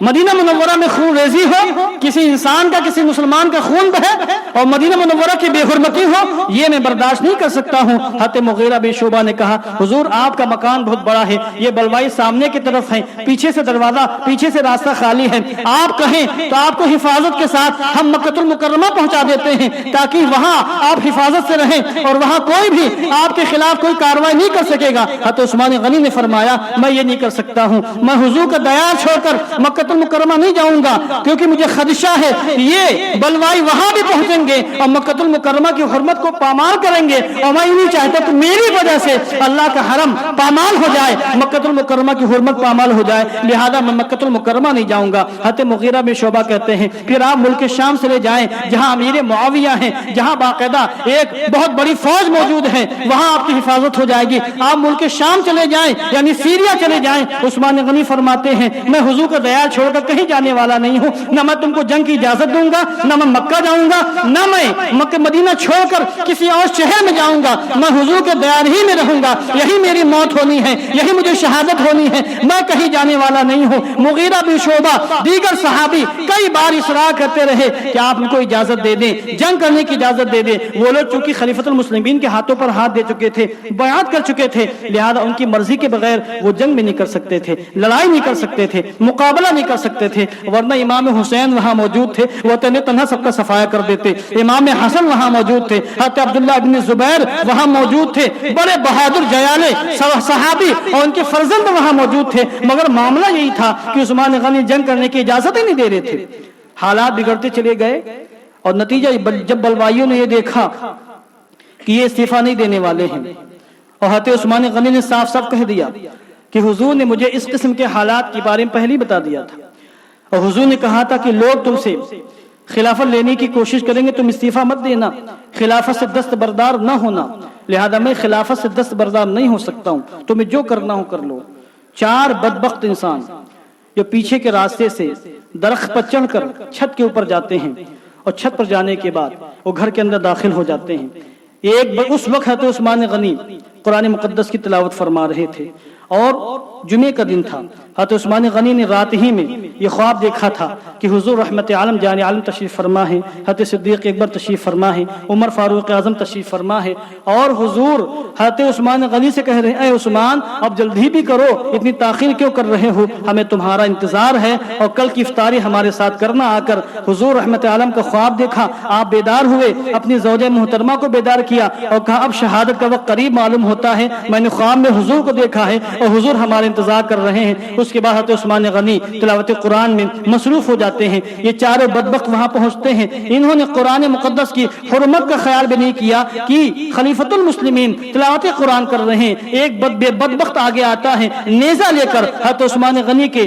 مدینہ منورہ میں خون ریزی ہو, کسی انسان کا کسی مسلمان کا خون بہے اور مدینہ منورہ کی بے حرمتی ہو, یہ میں برداشت نہیں کر سکتا ہوں. حضرت مغیرہ بن شعبہ نے کہا حضور آپ کا مکان بہت بڑا ہے, یہ بلوائی سامنے کی طرف ہے, پیچھے سے دروازہ, پیچھے سے راستہ خالی ہے, آپ کہیں تو آپ کو حفاظت کے ساتھ ہم مکہ المکرمہ پہنچا دیتے ہیں, تاکہ وہاں آپ حفاظت سے رہیں اور وہاں کوئی بھی آپ کے خلاف کوئی کارروائی نہیں کر سکے گا. حضرت عثمان غنی نے فرمایا میں یہ نہیں کر سکتا ہوں, میں حضور کا دیار چھوڑ کر مکہ المکرمہ نہیں جاؤں گا, کیونکہ مجھے خدشہ ہے یہ بلوائی وہاں بھی پہنچیں گے اور مکہ المکرمہ کی حرمت کو پامال کریں گے, اور میں نہیں چاہتا کہ میری وجہ سے اللہ کا حرم پامال ہو جائے, مکہ المکرمہ کی حرمت پامال ہو جائے, لہذا میں مکہ المکرمہ نہیں جاؤں گا. حضرت مغیرہ بن شعبہ کہتے ہیں پھر آپ ملک شام سے لے جائیں جہاں امیر معاویہ ہیں, جہاں باقاعدہ ایک بہت بڑی فوج موجود ہے, وہاں آپ کی حفاظت ہو جائے گی. آپ ملک شام چلے جائیں یعنی سیریا چلے جائیں. عثمان غنی فرماتے ہیں میں حضور کا دیار چھوڑ کر کہیں جانے والا نہیں ہوں, نہ میں تم کو جنگ کی اجازت دوں گا, نہ میں مکہ جاؤں گا, نہ میں مکہ مدینہ چھوڑ کر کسی اور شہر میں جاؤں گا, میں حضور کے دیار ہی میں رہوں گا, یہی میری موت ہونی ہے, یہی مجھے شہادت ہونی ہے, میں کہیں جانے والا نہیں ہوں. مغیرہ بن شعبہ دیگر صحابی کئی بار اصرار کرتے رہے کہ آپ ان کو اجازت دے دیں, جنگ کرنے کی اجازت دے دیں. وہ لوگ چونکہ خلیفۃ المسلمین کے ہاتھوں پر ہاتھ دے چکے تھے, بیعت کر چکے تھے, لہذا ان کی مرضی کے بغیر وہ جنگ بھی نہیں کر سکتے تھے, لڑائی نہیں کر سکتے تھے, مقابلہ نہیں کر سکتے تھے. ورنہ امام حسین وہاں موجود تھے, وہ تنہا سب کا صفایا کر دیتے. امام حسن وہاں موجود تھے, حضرت عبداللہ ابن زبیر وہاں موجود تھے, بڑے بہادر جیالے صحابی اور ان کے فرزند وہاں موجود تھے, مگر معاملہ یہی تھا کہ عثمان غنی جنگ کرنے کی اجازت ہی نہیں دے رہے تھے. حالات بگڑتے چلے گئے, اور نتیجہ جب بلوائیوں نے یہ دیکھا کہ یہ استعفیٰ نہیں دینے والے ہیں, اور حضرت عثمان غنی نے صاف صاف کہہ دیا کہ حضور نے مجھے اس قسم کے حالات کے بارے میں پہلے ہی بتا دیا تھا, اور حضور نے کہا تھا کہ لوگ تم سے خلافت لینے کی کوشش کریں گے, تم استعفیٰ مت دینا, خلافت سے دستبردار نہ ہونا, لہذا میں خلافت سے دستبردار نہیں ہو سکتا ہوں, تمہیں جو کرنا ہو کر لو. 4 بدبخت انسان جو پیچھے کے راستے سے درخت پر چڑھ کر چھت کے اوپر جاتے ہیں, اور چھت پر جانے کے بعد وہ گھر کے اندر داخل ہو جاتے ہیں. اس وقت حضرت عثمان غنی قرآن مقدس کی تلاوت فرما رہے تھے, اور جمعے کا دن تھا. حضرت عثمان غنی نے رات ہی میں یہ خواب دیکھا تھا کہ حضور رحمت عالم جان عالم تشریف فرما ہے, حضرت صدیق اکبر تشریف فرما ہے, عمر فاروق اعظم تشریف فرما ہے, اور حضور حضرت عثمان غنی سے کہہ رہے ہیں اے عثمان اب جلدی بھی کرو, اتنی تاخیر کیوں کر رہے ہو, ہمیں تمہارا انتظار ہے, اور کل کی افطاری ہمارے ساتھ کرنا آ کر. حضور رحمت عالم کا خواب دیکھا, آپ بیدار ہوئے, اپنی زوجہ محترمہ کو بیدار کیا اور کہا اب شہادت کا وقت قریب معلوم ہوتا ہے, میں نے خواب میں حضور کو دیکھا ہے, اور حضور ہمارے انتظار کر رہے ہیں. اس کے بعد حضرت عثمان غنی تلاوت قرآن میں مصروف ہو جاتے ہیں. یہ چاروں بدبخت وہاں پہنچتے ہیں. انہوں نے قرآن مقدس کی حرمت کا خیال بھی نہیں کیا کہ خلیفۃ المسلمین تلاوت قرآن کر رہے ہیں. ایک بدبخت آگے آتا ہے, نیزہ لے کر حضرت عثمان غنی کے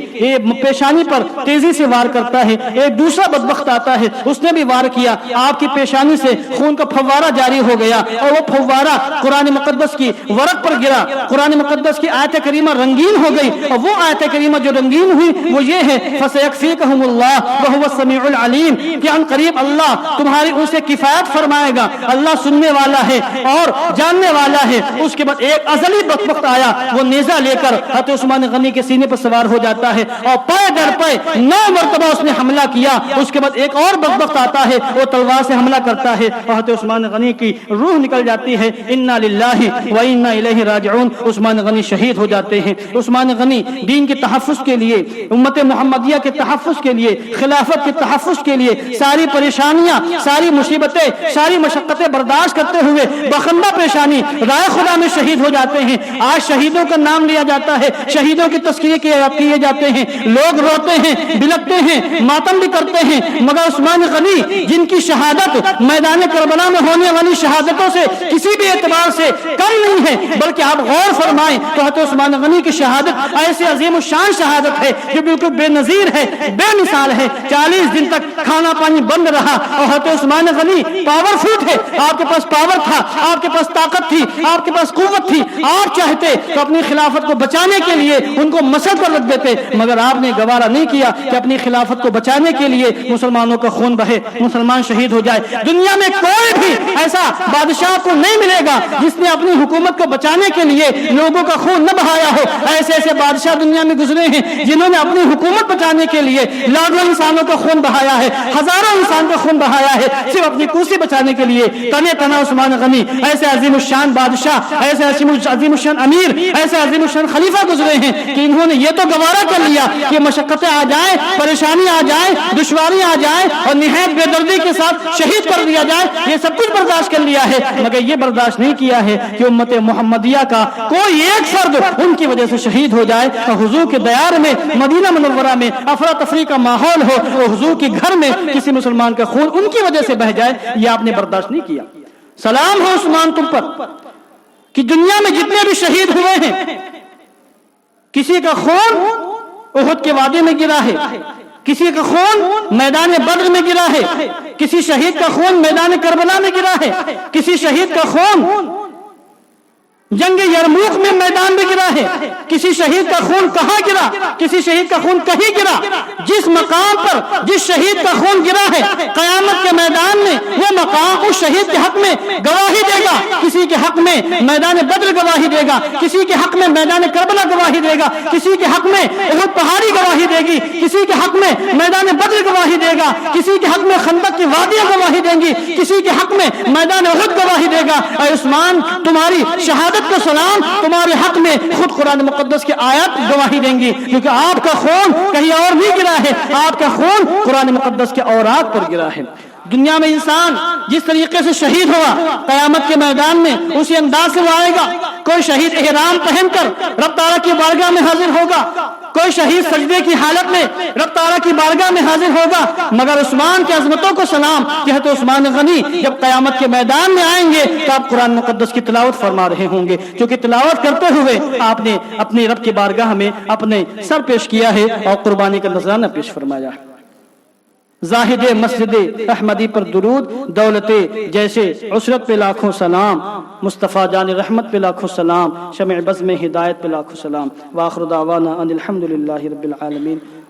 پیشانی پر تیزی سے وار کرتا ہے. ایک دوسرا بدبخت آتا ہے, اس نے بھی وار کیا. آپ کی پیشانی سے خون کا فوارہ جاری ہو گیا اور وہ فوارہ قرآن مقدس کی ورق پر گرا. قرآن مقدس کی آیت کریمہ رنگین ہو گئی, اور وہ آیت کریمہ جو رنگین ہوئی وہ یہ ہے فَسَيَكْفِيكَهُمُ اللَّهُ وَهُوَ السَّمِيعُ الْعَلِيمُ, کہ ان قریب اللہ تمہاری ان سے کفایت فرمائے گا. اللہ سننے والا ہے اور جاننے والا ہے. اس کے بعد ایک ازلی بدبخت آیا, وہ نیزہ لے کر حضرت عثمان غنی کے سینے پر سوار ہو جاتا ہے اور پائے در پائے 9 مرتبہ اس نے حملہ کیا. اس کے بعد ایک اور بدبخت آتا ہے, وہ تلوار سے حملہ کرتا ہے اور حضرت عثمان غنی کی روح نکل جاتی ہے. انا للہ و انا الیہ راجعون. عثمان غنی شہید ہو جاتے ہیں. عثمان غنی دین کے تحفظ کے لیے, امت محمدیہ کے تحفظ کے لیے, خلافت کے تحفظ کے لیے ساری پریشانیاں, ساری مصیبتیں, ساری مشقتیں برداشت کرتے ہوئے بخندہ پیشانی رائے خدا میں شہید ہو جاتے ہیں. آج شہیدوں کا نام لیا جاتا ہے, شہیدوں کی تذکرے کیے جاتے ہیں, لوگ روتے ہیں, بلکتے ہیں, ماتم بھی کرتے ہیں. مگر عثمان غنی جن کی شہادت میدان کربلا میں ہونے والی شہادتوں سے کسی بھی اعتبار سے کم نہیں ہے, بلکہ آپ غور فرمائیں تو حضرت عثمان غنی کی شہادت ایسے عظیم الشان شہادت ہے جو بالکل بے نظیر ہے, بے مثال ہے. 40 دن تک کھانا پانی بند رہا اور حضرت عثمان غنی پاورفل تھے. آپ کے پاس پاور تھا, آپ کے پاس طاقت تھی, آپ کے پاس قوت تھی. آپ چاہتے تو اپنی خلافت کو بچانے کے لیے ان کو مسجد پر رکھ دیتے, مگر آپ نے گوارا نہیں کیا کہ اپنی خلافت کو بچانے کے لیے مسلمانوں کا خون بہے, مسلمان شہید ہو جائے. دنیا میں کوئی بھی ایسا بادشاہ کو نہیں ملے گا جس نے اپنی حکومت کو بچانے کے لیے لوگوں کا خون نہ بہایا ہو. ایسے ایسے بادشاہ دنیا میں گزرے ہیں جنہوں نے اپنی حکومت بچانے کے لیے لاکھوں انسانوں کا خون بہایا ہے, ہزاروں انسان کا خون بہایا ہے, صرف اپنی کرسی بچانے کے لیے. تنے تنا عثمان غنی ایسے عظیم الشان بادشاہ, ایسے عظیم الشان امیر, ایسے عظیم الشان خلیفہ گزرے ہیں کہ انہوں نے یہ تو گوارا کر لیا کہ مشقتیں آ جائیں, پریشانی آ جائیں, دشواری آ جائیں اور نہایت بے دردی کے ساتھ شہید کر دیا جائے, یہ سب کچھ برداشت کر لیا ہے. مگر یہ برداشت نہیں کیا ہے کہ امت محمدیہ کا کوئی ایک فرد ان کی وجہ سے شہید ہو جائے اور حضور کے دیار میں مدینہ منورہ میں افراتفری کا ماحول ہو اور حضور کے گھر میں کسی مسلمان کا خون ان کی وجہ سے بہہ جائے. یہ آپ نے برداشت نہیں کیا. سلام ہو عثمان تم پر کہ دنیا میں جتنے بھی شہید ہوئے ہیں کسی کا خون احد کے وادی میں گرا ہے, کسی کا خون میدان بدر میں گرا ہے, کسی شہید کا خون میدان کربلا میں گرا ہے, کسی شہید کا خون جنگ یرموک میں میدان میں گرا ہے, کسی شہید کا خون کہاں گرا, کسی شہید کا خون کہیں گرا. جس مقام پر جس شہید کا خون گرا ہے قیامت کے میدان میں وہ مقام اس شہید کے حق میں گواہی دے گا. کسی کے حق میں میدان بدر گواہی دے گا, کسی کے حق میں میدان کربلا گواہی دے گا, کسی کے حق میں احد پہاڑی گواہی دے گی, کسی کے حق میں میدان بدر گواہی دے گا, کسی کے حق میں خندق کی وادیاں گواہی دیں گی, کسی کے حق میں میدان احد گواہی دے گا. اے عثمان تمہاری شہادت کو سلام, تمہارے حق میں خود قرآن مقدس کی آیات گواہی دیں گی, کیونکہ آپ کا خون کہیں اور نہیں گرا ہے, آپ کا خون قرآن مقدس کے اوراق پر گرا ہے. دنیا میں انسان جس طریقے سے شہید ہوا قیامت کے میدان میں اسی انداز سے وہ آئے گا. کوئی شہید احرام پہن کر رب تعالیٰ کی بارگاہ میں حاضر ہوگا, کوئی شہید سجدے کی حالت میں رب تعالیٰ کی بارگاہ میں حاضر ہوگا. مگر عثمان کی عظمتوں کو سلام کہ حضرت عثمان غنی جب قیامت کے میدان میں آئیں گے تو آپ قرآن مقدس کی تلاوت فرما رہے ہوں گے, کیونکہ تلاوت کرتے ہوئے آپ نے اپنے رب کی بارگاہ میں اپنے سر پیش کیا ہے اور قربانی کا نذرانہ پیش فرمایا ہے. زاہد مسجد احمدی پر درود, دولت جیسے عسرت پہ لاکھوں سلام, مصطفیٰ جان رحمت پہ لاکھوں سلام, شمع بزم ہدایت پہ لاکھوں سلام. وآخر دعوانا ان الحمدللہ رب العالمین.